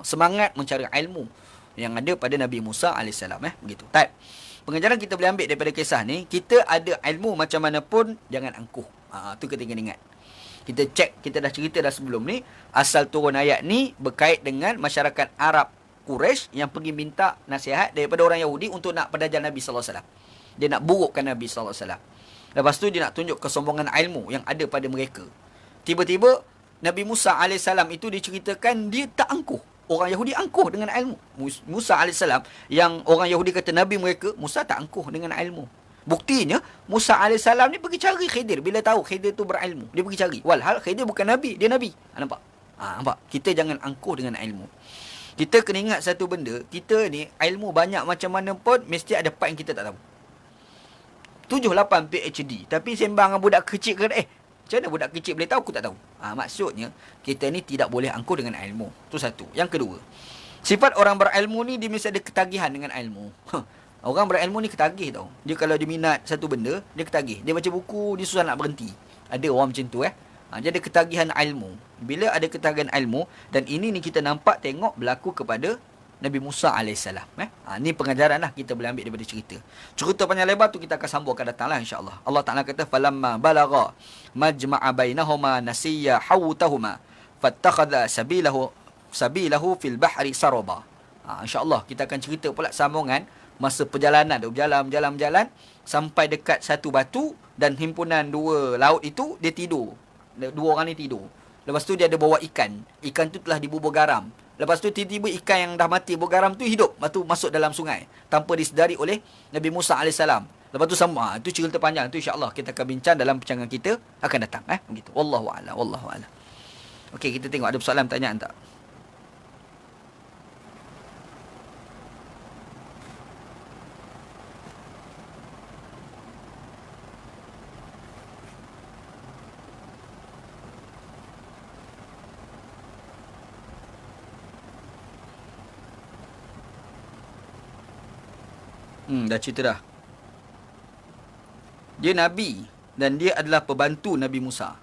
Semangat mencari ilmu yang ada pada Nabi Musa AS. Begitu. Pengajaran kita boleh ambil daripada kisah ni, kita ada ilmu macam mana pun jangan angkuh. Tu kita kena ingat. Kita cek, kita dah cerita dah sebelum ni, asal turun ayat ni berkait dengan masyarakat Arab Quraisy yang pergi minta nasihat daripada orang Yahudi untuk nak pedajal Nabi SAW. Dia nak burukkan Nabi SAW. Lepas tu dia nak tunjuk kesombongan ilmu yang ada pada mereka. Tiba-tiba Nabi Musa AS itu diceritakan dia tak angkuh. Orang Yahudi angkuh dengan ilmu. Musa AS yang orang Yahudi kata Nabi mereka, Musa tak angkuh dengan ilmu. Buktinya Musa AS ni pergi cari Khidir. Bila tahu Khidir tu berilmu, dia pergi cari. Walhal Khidir bukan Nabi, dia Nabi. Nampak? Nampak? Kita jangan angkuh dengan ilmu. Kita kena ingat satu benda, kita ni ilmu banyak macam mana pun mesti ada part yang kita tak tahu. 7-8 PhD tapi sembang dengan budak kecil ke macam mana budak kecil boleh tahu, aku tak tahu. Maksudnya kita ni tidak boleh angkuh dengan ilmu. Tu satu. Yang kedua, sifat orang berilmu ni dia mesti ada ketagihan dengan ilmu. Orang berilmu ni ketagih tau. Dia kalau dia minat satu benda, dia ketagih. Dia baca buku, dia susah nak berhenti. Ada orang macam tu dia ada ketagihan ilmu. Bila ada ketagihan ilmu, dan ini ni kita nampak tengok berlaku kepada Nabi Musa AS. Ni pengajaran lah kita boleh ambil daripada cerita. Cerita panjang lebar tu kita akan sambung akan datang lah insyaAllah. Allah Ta'ala kata, falamma balagha majma'a bainahuma nasiya hawtahuma fattakhadha sabilahu fil bahri saraba. InsyaAllah kita akan cerita pula sambungan masa perjalanan. Berjalan sampai dekat satu batu dan himpunan dua laut itu dia tidur. Dua orang ni tidur. Lepas tu dia ada bawa ikan. Ikan tu telah dibubur garam. Lepas tu tiba-tiba ikan yang dah mati bergaram tu hidup. Lepas tu masuk dalam sungai. Tanpa disedari oleh Nabi Musa AS. Lepas tu sama. Itu cerita panjang. Itu insyaAllah kita akan bincang dalam pencerahan kita akan datang. Begitu. Wallahu'alam. Wallahu'alam. Okey, kita tengok ada soalan pertanyaan tak? Dah cerita dah. Dia Nabi dan dia adalah pembantu Nabi Musa.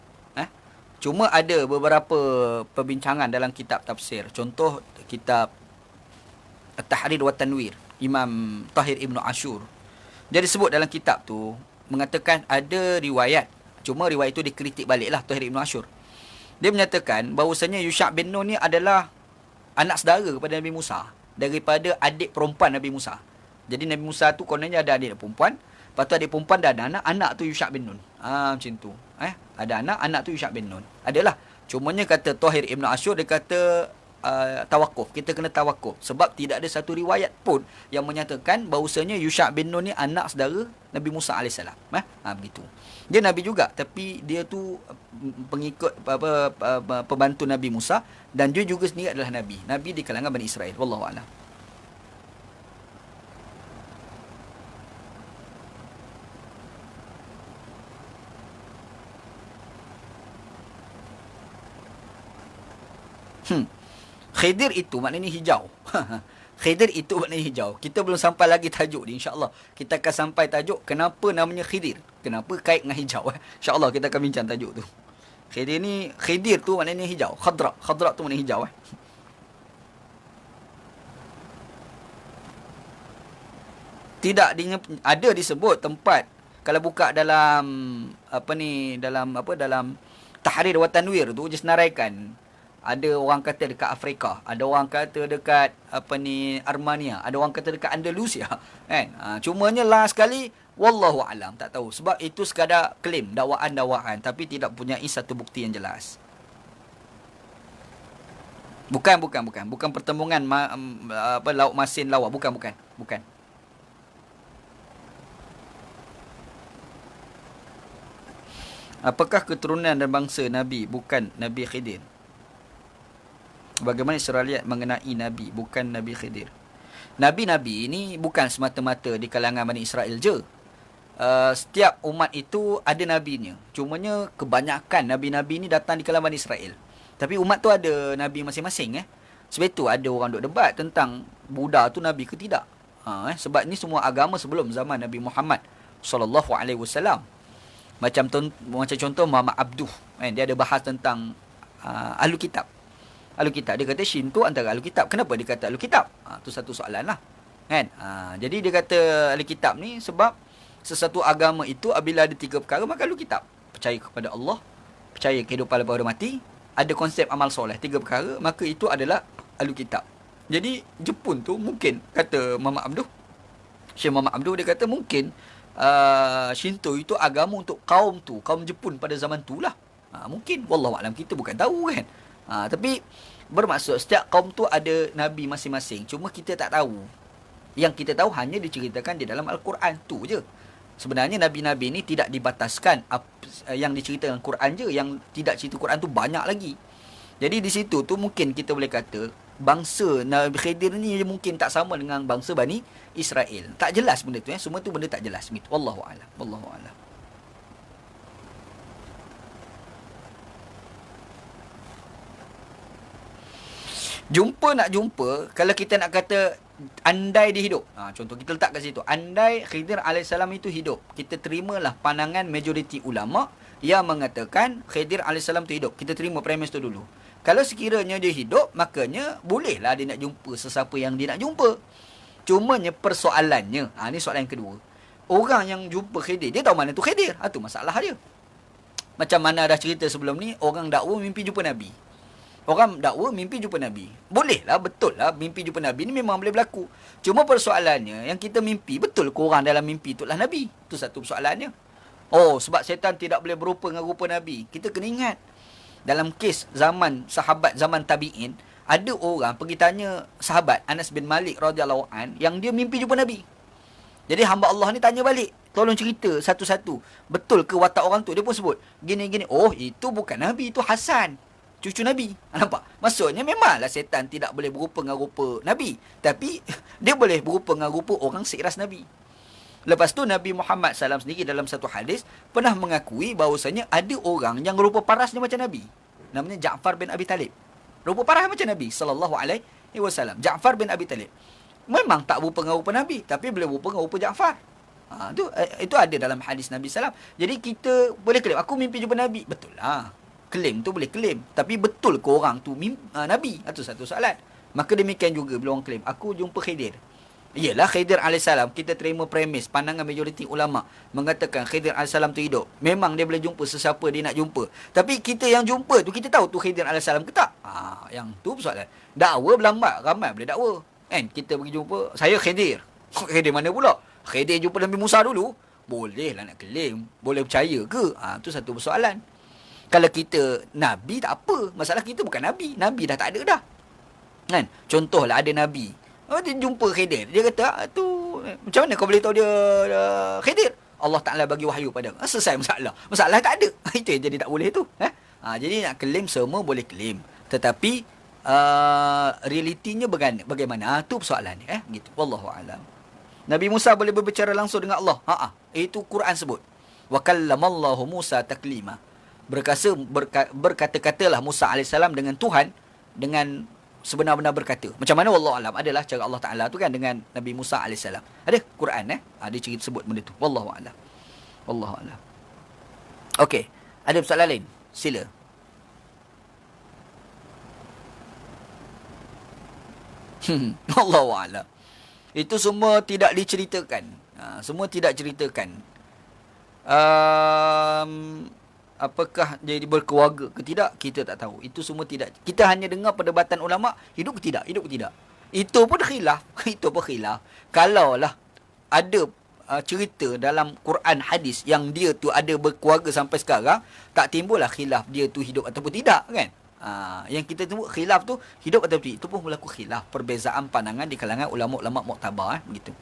Cuma ada beberapa perbincangan dalam kitab tafsir. Contoh kitab At-Tahrir wa Tanwir, Imam Tahir Ibn Ashur. Dia disebut dalam kitab tu, mengatakan ada riwayat. Cuma riwayat itu dikritik baliklah Tahir Ibn Ashur. Dia menyatakan bahawasanya Yusha' bin Nun ni adalah anak saudara kepada Nabi Musa. Daripada adik perempuan Nabi Musa. Jadi Nabi Musa tu kononnya ada adik perempuan. Lepas tu adik perempuan dah ada anak. Anak tu Yusha' bin Nun. Macam tu. Ada anak. Anak tu Yusha' bin Nun. Adalah. Cumanya kata Tahir Ibn Ashur, dia kata tawakuf. Kita kena tawakuf. Sebab tidak ada satu riwayat pun yang menyatakan bahawasanya Yusha' bin Nun ni anak saudara Nabi Musa AS. Begitu. Dia Nabi juga. Tapi dia tu pengikut pembantu Nabi Musa. Dan dia juga sendiri adalah Nabi. Nabi di kalangan Bani Israel. Wallahu'alam. Khidir itu maknanya hijau. Khidir itu maknanya hijau. Kita belum sampai lagi tajuk ni, insyaAllah. Kita akan sampai tajuk kenapa namanya Khidir. Kenapa kait dengan hijau. InsyaAllah kita akan bincang tajuk tu. Khidir tu maknanya hijau. Khadra tu maknanya hijau. Tidak ada disebut tempat. Kalau buka dalam dalam Tahrir wa Tanwir tu je senaraikan. Ada orang kata dekat Afrika, ada orang kata dekat Armenia, ada orang kata dekat Andalusia, kan? Cumanya last sekali wallahu alam, tak tahu. Sebab itu sekadar klaim, dakwaan, tapi tidak punya satu bukti yang jelas. Bukan pertembungan laut masin lawa, bukan. Apakah keturunan dan bangsa Nabi bukan Nabi Khidir? Bagaimana Israeliat mengenai Nabi, bukan Nabi Khidir? Nabi-Nabi ini bukan semata-mata di kalangan Bani Israel je. Setiap umat itu ada nabinya. Cumanya kebanyakan Nabi-Nabi ini datang di kalangan Bani Israel. Tapi umat tu ada Nabi masing-masing. Sebab itu ada orang duk debat tentang Buddha tu Nabi ke tidak. Sebab ni semua agama sebelum zaman Nabi Muhammad SAW. Macam contoh Muhammad Abduh. Dia ada bahas tentang Ahlul Kitab. Ahlul Kitab. Dia kata Shin tu antara Ahlul Kitab. Kenapa dia kata Ahlul Kitab? Tu satu soalan lah. Kan? Jadi dia kata Ahlul Kitab ni sebab sesuatu agama itu apabila ada 3 perkara maka Ahlul Kitab. Percaya kepada Allah, percaya kehidupan lepas orang mati, ada konsep amal soleh. 3 perkara, maka itu adalah Ahlul Kitab. Jadi Jepun tu mungkin kata Muhammad Abduh, Syekh Muhammad Abduh, dia kata mungkin Shinto itu agama untuk kaum tu, kaum Jepun pada zaman tu lah. Mungkin, wallahualam, kita bukan tahu kan. Tapi bermaksud setiap kaum tu ada Nabi masing-masing. Cuma kita tak tahu. Yang kita tahu hanya diceritakan di dalam Al-Quran tu je. Sebenarnya Nabi-Nabi ni tidak dibataskan yang diceritakan Quran je. Yang tidak cerita Quran tu banyak lagi. Jadi di situ tu mungkin kita boleh kata bangsa Nabi Khidir ni mungkin tak sama dengan bangsa Bani Israel. Tak jelas benda tu, semua tu benda tak jelas gitu. Wallahu a'lam. Wallahu a'lam. Jumpa nak jumpa, kalau kita nak kata andai dia hidup. Contoh kita letak kat situ. Andai Khidir alaihissalam itu hidup. Kita terimalah pandangan majoriti ulama yang mengatakan Khidir alaihissalam itu hidup. Kita terima premis tu dulu. Kalau sekiranya dia hidup, makanya bolehlah dia nak jumpa sesiapa yang dia nak jumpa. Cumanya persoalannya, ni soalan yang kedua. Orang yang jumpa Khidir, dia tahu mana tu Khidir. Itu masalah dia. Macam mana dah cerita sebelum ni, orang dakwa mimpi jumpa Nabi. Orang dakwa mimpi jumpa Nabi. Bolehlah, betul lah. Mimpi jumpa Nabi ni memang boleh berlaku. Cuma persoalannya, yang kita mimpi, betul ke orang dalam mimpi itulah Nabi? Itu satu persoalannya. Oh, sebab syaitan tidak boleh berupa dengan rupa Nabi. Kita kena ingat. Dalam kes zaman sahabat, zaman tabi'in, ada orang pergi tanya sahabat Anas bin Malik radhiyallahu an yang dia mimpi jumpa Nabi. Jadi hamba Allah ni tanya balik. Tolong cerita satu-satu. Betul ke watak orang tu? Dia pun sebut. Gini-gini. Oh, itu bukan Nabi. Itu Hasan. Cucu Nabi. Nampak? Maksudnya memanglah setan tidak boleh berupa dengan rupa Nabi. Tapi dia boleh berupa dengan rupa orang seiras Nabi. Lepas tu Nabi Muhammad SAW sendiri dalam satu hadis pernah mengakui bahawasanya ada orang yang rupa parasnya macam Nabi. Namanya Ja'far bin Abi Talib. Rupa paras macam Nabi SAW. Ja'far bin Abi Talib. Memang tak berupa dengan rupa Nabi. Tapi boleh berupa dengan rupa Ja'far. Itu ada dalam hadis Nabi SAW. Jadi kita boleh klaim, aku mimpi jumpa Nabi. Betul lah. Klaim tu boleh klaim. Tapi betul ke orang tu Nabi? Itu satu soalan. Maka demikian juga bila orang klaim, aku jumpa Khidir. Iyalah Khidir AS. Kita terima premis. Pandangan majoriti ulama mengatakan Khidir AS tu hidup. Memang dia boleh jumpa sesiapa dia nak jumpa. Tapi kita yang jumpa tu, kita tahu tu Khidir AS ke tak? Yang tu persoalan. Dakwa berlambat. Ramai boleh dakwa. Kan? Kita pergi jumpa, saya Khidir. Khidir mana pula? Khidir jumpa Nabi Musa dulu. Boleh lah nak klaim. Boleh percaya ke? Tu satu persoalan. Kalau kita Nabi tak apa. Masalah kita bukan Nabi. Nabi dah tak ada dah. Kan? Contohlah ada Nabi. Dia jumpa Khidir. Dia kata, tu macam mana kau boleh tahu dia Khidir? Allah Ta'ala bagi wahyu pada. Selesai masalah. Masalah tak ada. Itu yang jadi tak boleh tu. Jadi nak claim semua boleh claim. Tetapi realitinya bagaimana? Itu persoalannya. Gitu. Wallahu'alam. Nabi Musa boleh berbicara langsung dengan Allah. Itu Quran sebut. Wa kallamallahu Musa taklima. Berkata-katalah Musa AS dengan Tuhan dengan sebenar-benar berkata. Macam mana wallahualam adalah cara Allah Ta'ala tu kan dengan Nabi Musa AS. Ada Quran dia cerita sebut benda tu. Wallahualam. Wallahualam. Okey, ada persoalan lain? Sila. Wallahualam. Itu semua tidak diceritakan. Semua tidak ceritakan. Apakah jadi berkeluarga ke tidak, kita tak tahu. Itu semua tidak. Kita hanya dengar perdebatan ulama, hidup ke tidak, hidup ke tidak. Itu pun khilaf. Itu pun khilaf. Kalaulah ada cerita dalam Quran hadis yang dia tu ada berkeluarga sampai sekarang, tak timbullah khilaf dia tu hidup ataupun tidak kan. Yang kita tengok khilaf tu hidup atau tidak, itu pun berlaku khilaf, perbezaan pandangan di kalangan ulama-ulama muktabar begitu.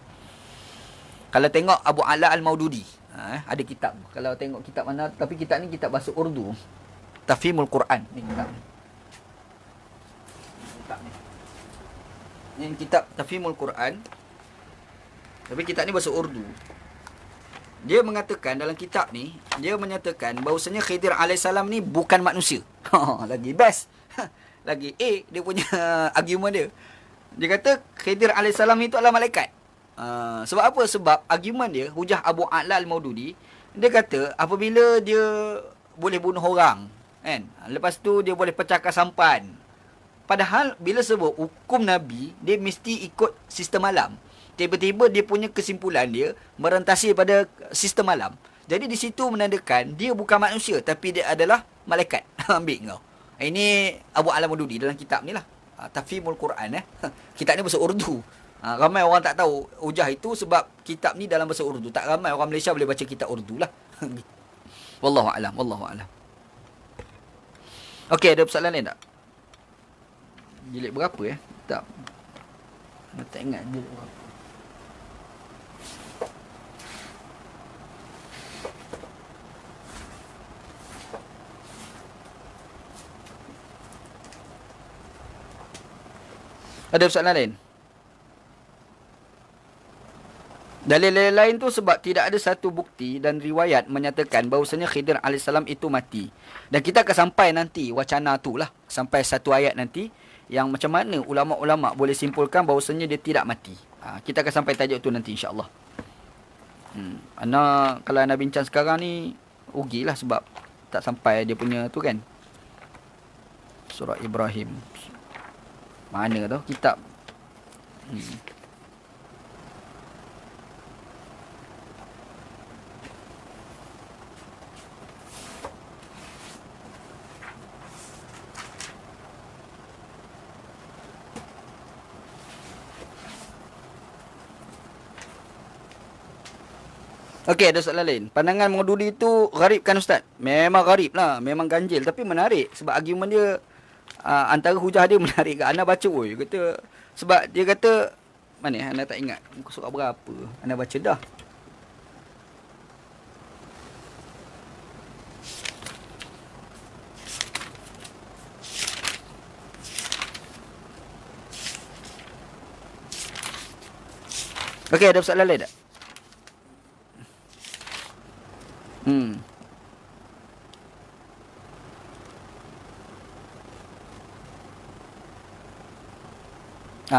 Kalau tengok Abu Ala Al-Maududi, ada kitab. Kalau tengok kitab mana, tapi kitab ni kitab bahasa Urdu. Tafhimul Quran. Ni kitab ni. Ini kitab Tafhimul Quran. Tapi kitab ni bahasa Urdu. Dia mengatakan dalam kitab ni, dia menyatakan bahawasanya Khidir alaihissalam ni bukan manusia. Lagi best. Lagi dia punya argument dia. Dia kata Khidir alaihissalam itu adalah malaikat. Sebab apa? Sebab argument dia, hujah Abu A'la Al-Maududi, dia kata apabila dia boleh bunuh orang kan, lepas tu dia boleh pecahkan sampan. Padahal bila sebut hukum Nabi, dia mesti ikut sistem alam. Tiba-tiba dia punya kesimpulan dia merentasi pada sistem alam. Jadi di situ menandakan dia bukan manusia, tapi dia adalah malaikat. Ambil kau. Ini Abu A'la Al-Maududi dalam kitab ni lah, Tafhimul Quran. Kitab ni bahasa Urdu. Ramai orang tak tahu hujah itu sebab kitab ni dalam bahasa Urdu. Tak ramai orang Malaysia boleh baca kitab Urdu lah. Wallahualam. Wallahualam. Okey, ada persoalan lain tak? Jilid berapa Tak. Tak ingat jilid berapa. Ada soalan lain? Dalil lain tu sebab tidak ada satu bukti dan riwayat menyatakan bahawasanya Khidir AS itu mati. Dan kita akan sampai nanti wacana tu lah. Sampai satu ayat nanti yang macam mana ulama'-ulama' boleh simpulkan bahawasanya dia tidak mati. Kita akan sampai tajuk tu nanti insyaAllah. Ana kalau Ana bincang sekarang ni rugilah sebab tak sampai dia punya tu kan. Surah Ibrahim. Mana tu kitab? Okey, ada soalan lain. Pandangan Maududi itu gharib kan Ustaz? Memang gharib lah. Memang ganjil. Tapi menarik. Sebab argumen dia, antara hujah dia menarik ke. Ana baca, kata, sebab dia kata, mana Ana tak ingat. Muka surat berapa. Ana baca dah. Okey, ada soalan lain tak?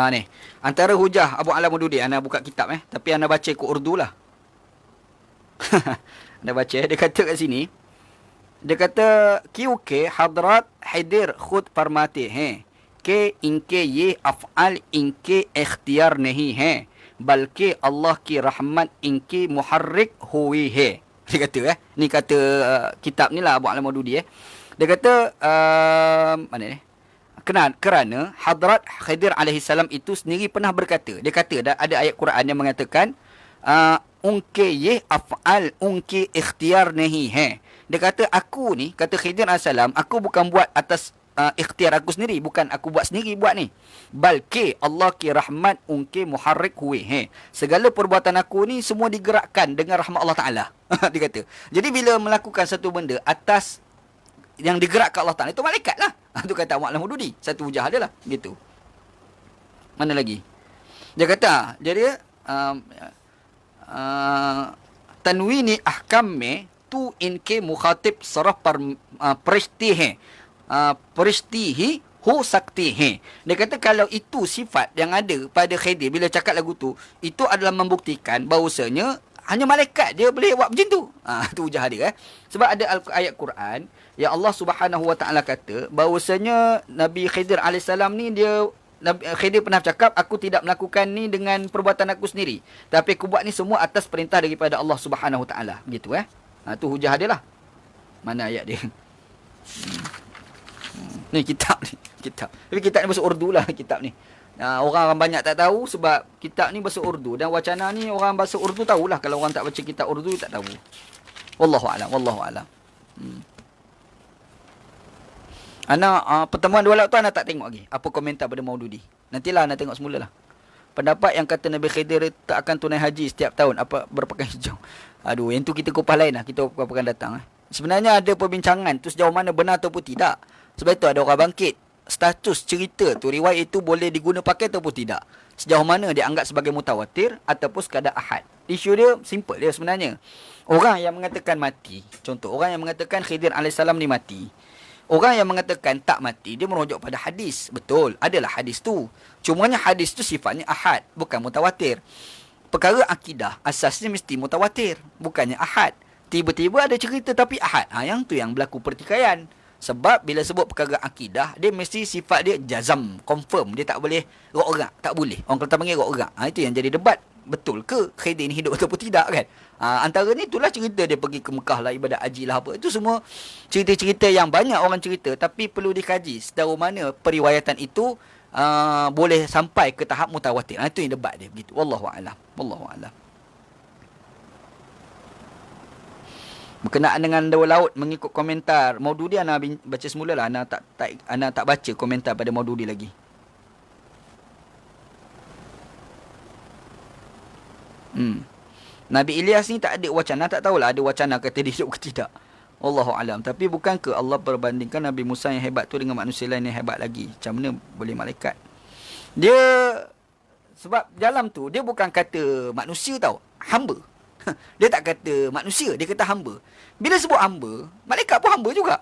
Ni. Antara hujah Abu Ala Maududi, ana buka kitab tapi ana baca ikut Urdu lah. Ana baca, dia kata kat sini. Dia kata क्योंकि हजरत हैदर खुद फरमाते हैं कि इनके ये अफ़आल इनके इख्तियार नहीं हैं बल्कि अल्लाह की रहमत इनकी मुहर्रिक हुई है. Dia kata ni kata kitab ni lah Abu Ala Maududi Dia kata mana ni? Kerana Hadrat Khidir alaihissalam itu sendiri pernah berkata. Dia kata ada ayat Quran yang mengatakan unke ye af'al unke ikhtiar nahi hai. Dia kata aku ni, kata Khidir alaihissalam, aku bukan buat atas ikhtiar aku sendiri, bukan aku buat sendiri buat ni. Balki Allah ki rahmat unke muharrik huwi hai. Segala perbuatan aku ni semua digerakkan dengan rahmat Allah Taala. Dia kata. Jadi bila melakukan satu benda atas yang digerakkan Allah Taala, itu malaikat lah. Itu kata Abu Ala Maududi. Satu hujah dia lah. Gitu. Mana lagi? Dia kata, jadi tanwini ahkam में tu इनके मुखातिब सरफ पर परिश्ती हैं परिश्ती ही हो सकती हैं. Dia kata kalau itu sifat yang ada pada Khidir bila cakap lagu tu, itu adalah membuktikan bahawasanya hanya malaikat dia boleh buat macam tu. Itu hujah dia. Sebab ada ayat Quran yang Allah Subhanahu Wa Taala kata bahawasanya Nabi Khidir alaihissalam ni Khidir pernah cakap, aku tidak melakukan ni dengan perbuatan aku sendiri, tapi aku buat ni semua atas perintah daripada Allah Subhanahu Wa Taala. Begitu tu hujah dia lah. Mana ayat dia? Ni kitab ni. Tapi kitab ni bahasa Urdu lah kitab ni. Orang banyak tak tahu sebab kitab ni bahasa Urdu. Dan wacana ni orang bahasa Urdu tahulah. Kalau orang tak baca kitab Urdu, tak tahu. Wallahu a'lam. Pertemuan dua laut tu Ana tak tengok lagi apa komentar pada Maududi. Nantilah Ana tengok semula lah. Pendapat yang kata Nabi Khidir tak akan tunai haji setiap tahun apa berpakaian hijau. Aduh, yang tu kita kupas lain lah. Kita akan datang. Sebenarnya ada perbincangan tu sejauh mana benar ataupun tidak. Sebab itu ada orang bangkit. Status cerita tu, riwayat itu boleh diguna pakai ataupun tidak. Sejauh mana dia anggap sebagai mutawatir ataupun sekadar ahad. Isu dia simple dia sebenarnya. Orang yang mengatakan mati. Contoh, orang yang mengatakan Khidir alaihissalam ni mati. Orang yang mengatakan tak mati, dia merujuk pada hadis. Betul, adalah hadis tu. Cumanya hadis tu sifatnya ahad, bukan mutawatir. Perkara akidah, asasnya mesti mutawatir, bukannya ahad. Tiba-tiba ada cerita tapi ahad. Yang tu yang berlaku pertikaian. Sebab bila sebut perkara akidah, dia mesti sifat dia jazam, confirm. Dia tak boleh rok-rak, tak boleh. Orang Kelantan panggil rok-rak. Itu yang jadi debat. Betul ke Khidir ni hidup ataupun tidak kan? Antara ni itulah cerita dia pergi ke Mekah lah, ibadat haji lah apa. Itu semua cerita-cerita yang banyak orang cerita. Tapi perlu dikaji sejauh mana periwayatan itu boleh sampai ke tahap mutawatir. Itu yang debat dia begitu. Wallahu a'lam. Berkenaan dengan dua laut mengikut komentar Maududi, Ana baca semula lah. Ana tak baca komentar pada Maududi lagi. Nabi Ilyas ni tak ada wacana, tak tahulah ada wacana kata dia hidup ke tidak. Wallahu alam. Tapi bukankah Allah berbandingkan Nabi Musa yang hebat tu dengan manusia lain yang hebat lagi? Macam mana boleh malaikat? Dia sebab dalam tu dia bukan kata manusia tau, hamba. Dia tak kata manusia, dia kata hamba. Bila sebut hamba, malaikat pun hamba juga.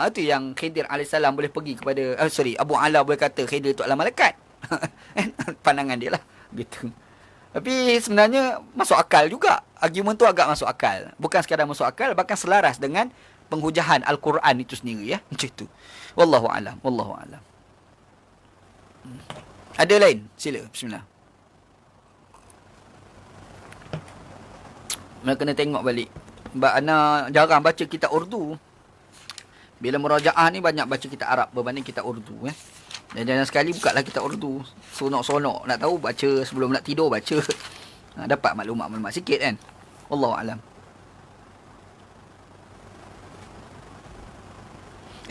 Itu yang Khidir AS boleh pergi kepada Abu Ala boleh kata Khidir tu adalah malaikat. Pandangan dia lah gitu. Tapi sebenarnya masuk akal juga. Argument tu agak masuk akal. Bukan sekadar masuk akal, bahkan selaras dengan penghujahan Al-Quran itu sendiri ya. Macam tu. Wallahu alam, wallahu alam. Ada lain? Sila. Bismillah. Nak kena tengok balik. Sebab Ana jarang baca kitab Urdu. Bila merajaah ni banyak baca kitab Arab berbanding kitab Urdu. Dan jangan sekali buka lah kitab Urdu. Sonok-sonok. Nak tahu baca sebelum nak tidur baca. Dapat maklumat-maklumat sikit kan. Wallahualam.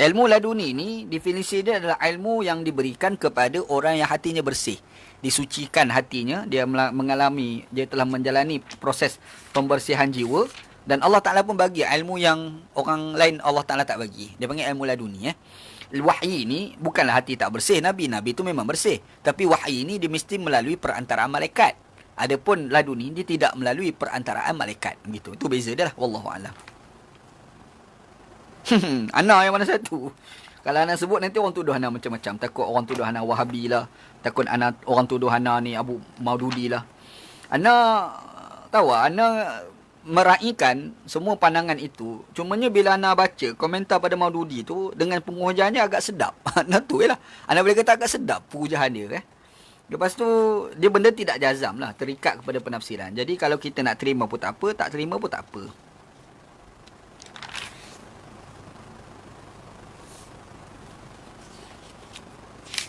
Ilmu laduni ni definisi dia adalah ilmu yang diberikan kepada orang yang hatinya bersih. Disucikan hatinya, dia mengalami, dia telah menjalani proses pembersihan jiwa dan Allah Taala pun bagi ilmu yang orang lain Allah Taala tak bagi. Dia panggil ilmu laduni Wahyi ni bukanlah hati tak bersih Nabi tu memang bersih, tapi wahyi ni dia mesti melalui perantaraan malaikat. Adapun laduni dia tidak melalui perantaraan malaikat. Gitu. Itu beza dia lah, wallahu alam. Ana yang mana satu? Kalau Ana sebut nanti orang tuduh Ana macam-macam. Takut orang tuduh Ana Wahabi lah. Takut orang tuduh Ana ni Abu Maududi lah. Ana tahu Ana meraihkan semua pandangan itu. Cumanya bila Ana baca komentar pada Maududi tu dengan pengujahannya agak sedap. Ana tu lah. Ana boleh kata agak sedap pengujahan dia Lepas tu dia benda tidak jazam lah, terikat kepada penafsiran. Jadi kalau kita nak terima pun tak apa, tak terima pun tak apa.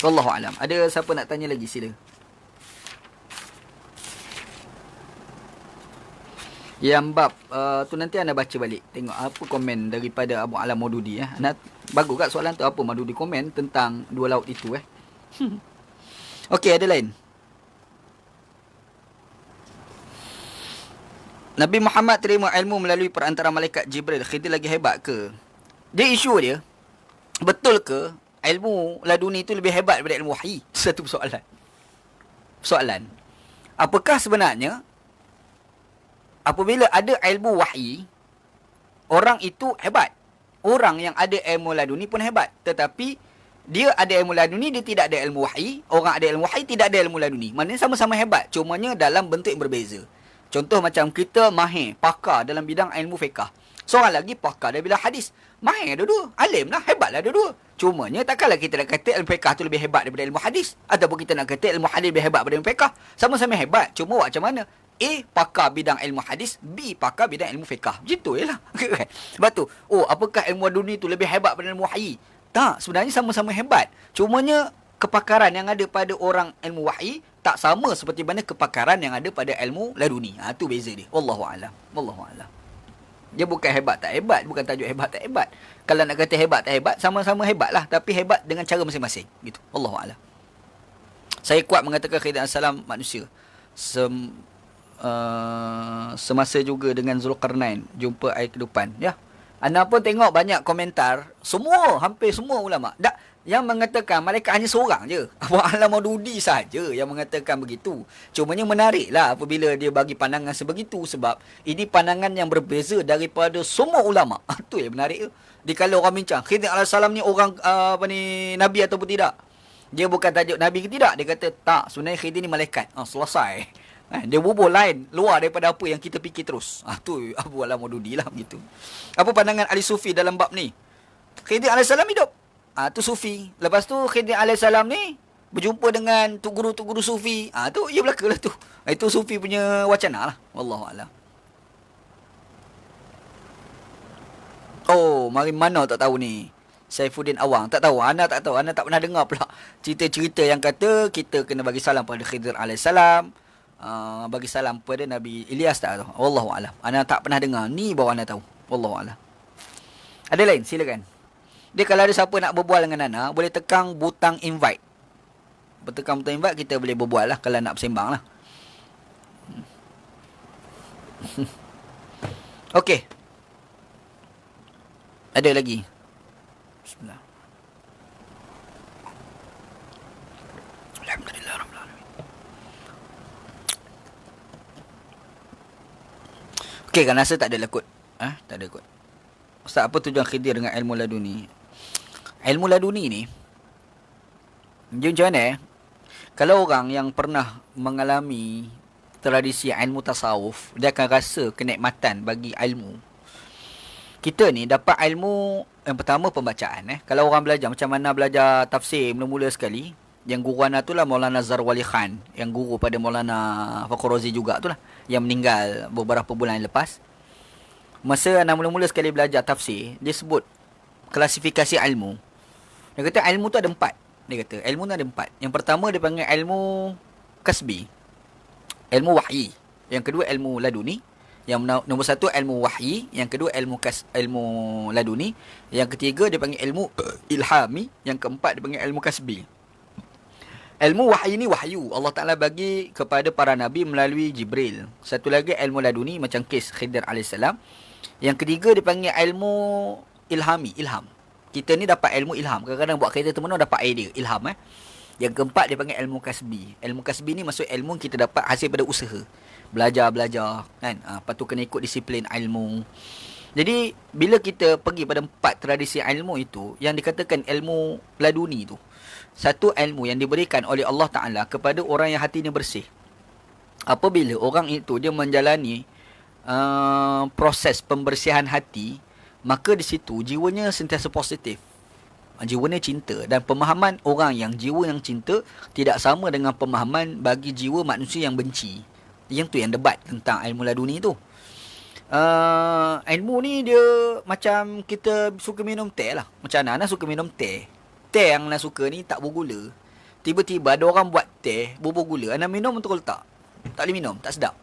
Wallahualam. Ada siapa nak tanya lagi? Sila. Yang bab tu nanti anda baca balik. Tengok apa komen daripada Abu Alam Maududi Anda, bagus kat soalan tu apa Maududi komen tentang dua laut itu Okey, ada lain. Nabi Muhammad terima ilmu melalui perantara malaikat Jibril. Khidir lagi hebat ke? Dia isu dia, betul ke ilmu laduni itu lebih hebat daripada ilmu wahyi? Satu soalan. Apakah sebenarnya apabila ada ilmu wahyi, orang itu hebat? Orang yang ada ilmu laduni pun hebat. Tetapi dia ada ilmu laduni, dia tidak ada ilmu wahyi. Orang ada ilmu wahyi, tidak ada ilmu laduni. Maknanya sama-sama hebat. Cumanya dalam bentuk yang berbeza. Contoh macam kita mahir, pakar dalam bidang ilmu fiqah. Seorang lagi pakar dalam bidang hadis. Mahir dua-dua. Alim lah, hebat lah dua-dua. Cumanya takkanlah kita nak kata ilmu fiqah tu lebih hebat daripada ilmu hadis. Ataupun kita nak kata ilmu hadis lebih hebat daripada ilmu fiqah. Sama-sama hebat. Cuma macam mana? A, pakar bidang ilmu hadis. B, pakar bidang ilmu fiqah. Gitu je lah. Sebab tu, apakah ilmu laduni tu lebih hebat daripada ilmu wahyi? Tak, sebenarnya sama-sama hebat. Cumanya kepakaran yang ada pada orang ilmu wahyi tak sama seperti mana kepakaran yang ada pada ilmu laduni. Itu beza dia. Wallahualam. Wallahualam. Dia bukan hebat tak hebat, bukan tajuk hebat tak hebat. Kalau nak kata hebat tak hebat, sama-sama hebat lah, tapi hebat dengan cara masing-masing. Gitu. Wallahualam. Saya kuat mengatakan Khidir AS manusia. Semasa juga dengan Zulkarnain jumpa air kehidupan. Ya. Anda pun tengok banyak komentar, hampir semua ulama yang mengatakan malaikat hanya seorang je. Abu Alam Maududi saja yang mengatakan begitu. Cumanya menariklah apabila dia bagi pandangan sebegitu, sebab ini pandangan yang berbeza daripada semua ulama. Itu yang menarik. Dikala orang bincang, Khidir AS ni orang nabi ataupun tidak? Dia bukan tajuk nabi ke tidak, dia kata tak, sebenarnya Khidir ni malaikat. Selesai. Dia bubuh lain luar daripada apa yang kita fikir terus. Tu Abu Alam Maududi lah begitu. Apa pandangan ahli sufi dalam bab ni? Khidir AS hidup. Tu sufi. Lepas tu Khidir AS ni berjumpa dengan tu guru sufi. Tu ia belaka lah tu. Itu sufi punya wacana lah. Wallahualam. Mari mana tak tahu ni. Saifuddin Awang tak tahu. Ana tak tahu. Ana tak pernah dengar pula cerita-cerita yang kata kita kena bagi salam pada Khidir AS. Bagi salam pada Nabi Ilyas tak tahu. Wallahualam. Ana tak pernah dengar. Ni baru ana tahu. Wallahualam. Ada lain? Silakan. Dia kalau ada siapa nak berbual dengan ana, boleh tekan butang invite. Tekan butang invite, kita boleh berbual lah kalau nak bersembang lah. Okey. Ada lagi? Bismillah. Alhamdulillah. Okey, kan rasa tak ada lah kot. Tak ada kot. Ustaz, apa tujuan Khidir dengan ilmu laduni? Ilmu laduni ni, dia macam mana Kalau orang yang pernah mengalami tradisi ilmu tasawuf, dia akan rasa kenikmatan bagi ilmu. Kita ni dapat ilmu yang pertama pembacaan. Kalau orang belajar, macam mana belajar tafsir mula-mula sekali, yang guru ana tu lah Maulana Zarwali Khan, yang guru pada Maulana Fakhr Razi juga tu lah, yang meninggal beberapa bulan lepas. Masa ana mula-mula sekali belajar tafsir, dia sebut klasifikasi ilmu. Dia kata ilmu tu ada 4. Dia kata ilmu tu ada 4. Yang pertama dia panggil ilmu kasbi, ilmu wahyi. Yang kedua ilmu laduni. Yang nombor 1 ilmu wahyi. Yang kedua ilmu laduni. Yang ketiga dia panggil ilmu ilhami. Yang keempat dia panggil ilmu kasbi. Ilmu wahyi ni wahyu Allah Ta'ala bagi kepada para Nabi melalui Jibril. Satu lagi ilmu laduni, macam kes Khidir AS. Yang ketiga dipanggil ilmu ilhami, ilham. Kita ni dapat ilmu ilham. Kadang-kadang buat kereta termenung dapat idea, ilham. Yang keempat dipanggil ilmu kasbi. Ilmu kasbi ni maksud ilmu kita dapat hasil pada usaha. Belajar, kan. Lepas tu kena ikut disiplin ilmu. Jadi, bila kita pergi pada 4 tradisi ilmu itu, yang dikatakan ilmu laduni tu, satu ilmu yang diberikan oleh Allah Ta'ala kepada orang yang hatinya bersih. Apabila orang itu dia menjalani proses pembersihan hati, maka di situ jiwanya sentiasa positif. Jiwanya cinta. Dan pemahaman orang yang jiwa yang cinta tidak sama dengan pemahaman bagi jiwa manusia yang benci. Yang tu yang debat tentang ilmu laduni tu. Ilmu ni dia macam kita suka minum teh lah. Macam Ana suka minum teh. Teh yang Ana suka ni tak bergula. Tiba-tiba ada orang buat teh bergula. Ana minum betul tak? Tak boleh minum, tak sedap.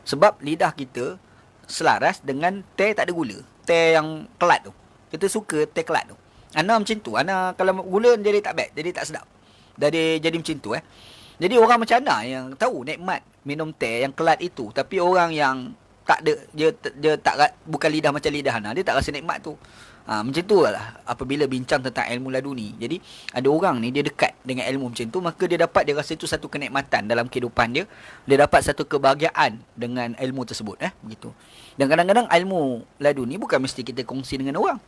Sebab lidah kita selaras dengan teh tak ada gula. Teh yang kelat tu. Kita suka teh kelat tu. Ana macam tu. Ana kalau gula jadi tak baik, jadi tak sedap. Jadi macam tu Jadi orang macam Ana yang tahu nikmat minum teh yang kelat itu, tapi orang yang tak ada, dia tak, bukan lidah macam lidah Ana, dia tak rasa nikmat tu. Macam tu lah apabila bincang tentang ilmu laduni. Jadi ada orang ni dia dekat dengan ilmu macam tu, maka dia rasa itu satu kenikmatan dalam kehidupan dia. Dia dapat satu kebahagiaan dengan ilmu tersebut begitu. Dan kadang-kadang ilmu laduni bukan mesti kita kongsi dengan orang.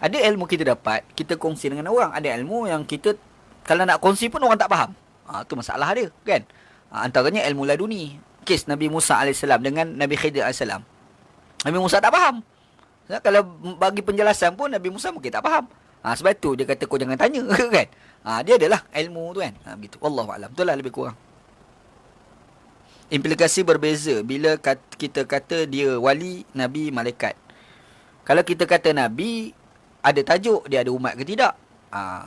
Ada ilmu kita dapat, kita kongsi dengan orang. Ada ilmu yang kita kalau nak kongsi pun orang tak faham. Tu masalah dia, kan? Antaranya ilmu laduni. Kes Nabi Musa AS dengan Nabi Khidir AS. Nabi Musa tak faham. Kalau bagi penjelasan pun Nabi Musa mungkin tak faham. Sebab tu dia kata kau jangan tanya, kan? Dia adalah ilmu tu, kan? Begitu. Wallahu a'lam. Itulah lebih kurang. Implikasi berbeza bila kita kata dia wali, nabi, malaikat. Kalau kita kata nabi, ada tajuk dia ada umat ke tidak?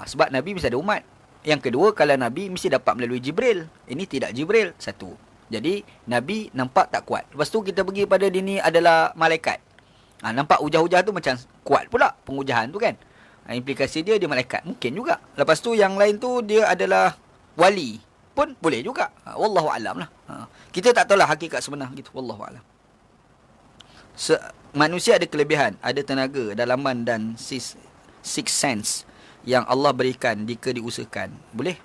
Sebab nabi mesti ada umat. Yang kedua, kalau nabi mesti dapat melalui Jibril. Ini tidak Jibril. Satu. Jadi nabi nampak tak kuat. Lepas tu kita pergi pada dia ni adalah malaikat. Nampak hujah-hujah tu macam kuat pula pengujahan tu, kan? Implikasi dia malaikat. Mungkin juga. Lepas tu yang lain tu dia adalah wali. Pun boleh juga. Wallahu a'lam lah. Kita tak tahulah hakikat sebenar gitu. Wallahu a'lam. Manusia ada kelebihan, ada tenaga, dalaman dan six sense yang Allah berikan jika diusahakan. Boleh.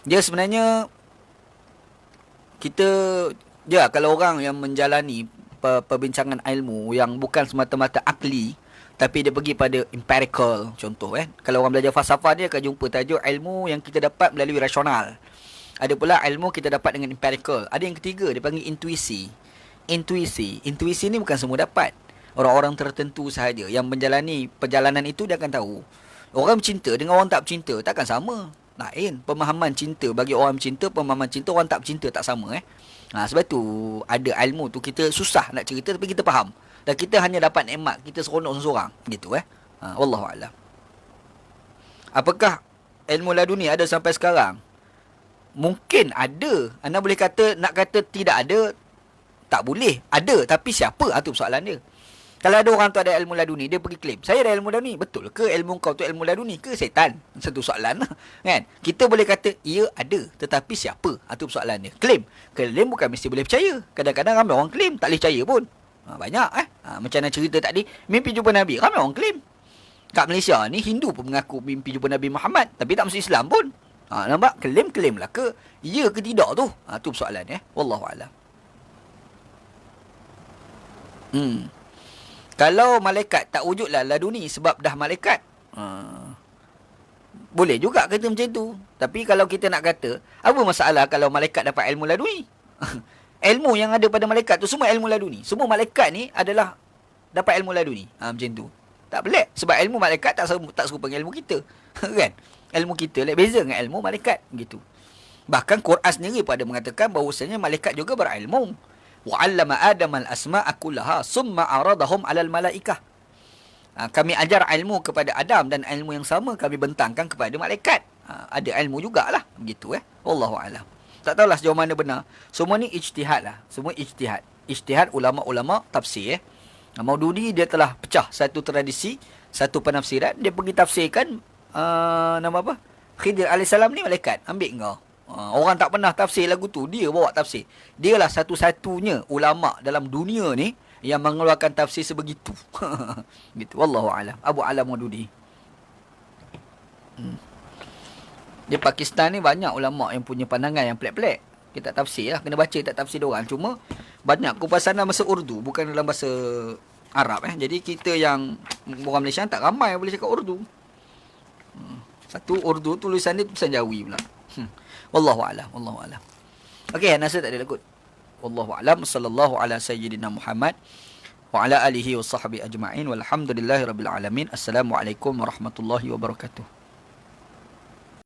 Dia sebenarnya kalau orang yang menjalani perbincangan ilmu yang bukan semata-mata akli, tapi dia pergi pada empirical, contoh kalau orang belajar falsafah, dia akan jumpa tajuk ilmu yang kita dapat melalui rasional. Ada pula ilmu kita dapat dengan empirical. Ada yang ketiga, dia panggil intuisi. Intuisi ni bukan semua dapat. Orang-orang tertentu sahaja yang menjalani perjalanan itu dia akan tahu. Orang bercinta dengan orang tak bercinta takkan sama. Lain. Pemahaman cinta bagi orang bercinta, pemahaman cinta orang tak bercinta tak sama. Sebab tu ada ilmu tu kita susah nak cerita tapi kita faham. Dan kita hanya dapat nikmat, kita seronok seorang. Gitu Wallahu a'lam. Apakah ilmu laduni ada sampai sekarang? Mungkin ada. Anda boleh nak kata tidak ada, tak boleh. Ada, tapi siapa? Itu persoalan dia. Kalau ada orang tu ada ilmu laduni, dia pergi klaim, saya ada ilmu laduni. Betul ke ilmu kau tu ilmu laduni ke setan? Satu soalan lah, kan? Kita boleh kata, ia ada. Tetapi siapa? Itu persoalan dia. Klaim bukan mesti boleh percaya. Kadang-kadang ramai orang klaim, tak boleh percaya pun. Banyak macam mana cerita tadi, mimpi jumpa Nabi. Ramai orang klaim. Kat Malaysia ni, Hindu pun mengaku mimpi jumpa Nabi Muhammad. Tapi tak mesti Islam pun. Nampak? Klaim lah ke? Ya ke tidak tu? Itu persoalan Wallahu a'lam. Hmm. Kalau malaikat tak wujudlah laduni sebab dah malaikat. Boleh juga kata macam tu. Tapi kalau kita nak kata, apa masalah kalau malaikat dapat ilmu laduni? Ilmu yang ada pada malaikat tu semua ilmu laduni. Semua malaikat ni adalah dapat ilmu laduni. Macam tu. Tak pelik. Sebab ilmu malaikat tak serupa dengan ilmu kita. Kan? Ilmu kita beza dengan ilmu malaikat. Gitu. Bahkan Quran sendiri pada mengatakan bahawasanya malaikat juga berilmu. وَعَلَّمَ آدَمَ الْأَسْمَاءَ كُلَّهَا ثُمَّ عَرَضَهُمْ عَلَى الْمَلَائِكَةِ. Kami ajar ilmu kepada Adam dan ilmu yang sama kami bentangkan kepada malaikat. Ada ilmu jugalah. Begitu Wallahu a'lam. Tak tahulah sejauh mana benar. Semua ni ijtihad lah. Semua ijtihad. Ijtihad ulama-ulama tafsir Maududi dia telah pecah satu tradisi, satu penafsiran. Dia pergi tafsirkan nama apa? Khidir AS ni malaikat. Ambil kau. Orang tak pernah tafsir lagu tu, dia bawa tafsir. Dialah satu-satunya ulama dalam dunia ni yang mengeluarkan tafsir sebegitu. Gitu. Wallahu a'lam. Abu Alam Maududi. Di Pakistan ni banyak ulama yang punya pandangan yang pelik-pelik. Kita tafsir lah, kena baca tak tafsir diorang. Cuma banyak kupasan dalam bahasa Urdu, bukan dalam bahasa Arab Jadi kita yang orang Malaysia tak ramai yang boleh cakap Urdu. Satu Urdu tulisan dia tulisan Jawi pula. Wallahu a'lam, wallahu a'lam. Okey, nasihat tak ada kot. Wallahu a'lam, sallallahu ala sayyidina Muhammad wa ala alihi wa sahbihi ajma'in walhamdulillahi rabbil alamin. Assalamualaikum warahmatullahi wabarakatuh.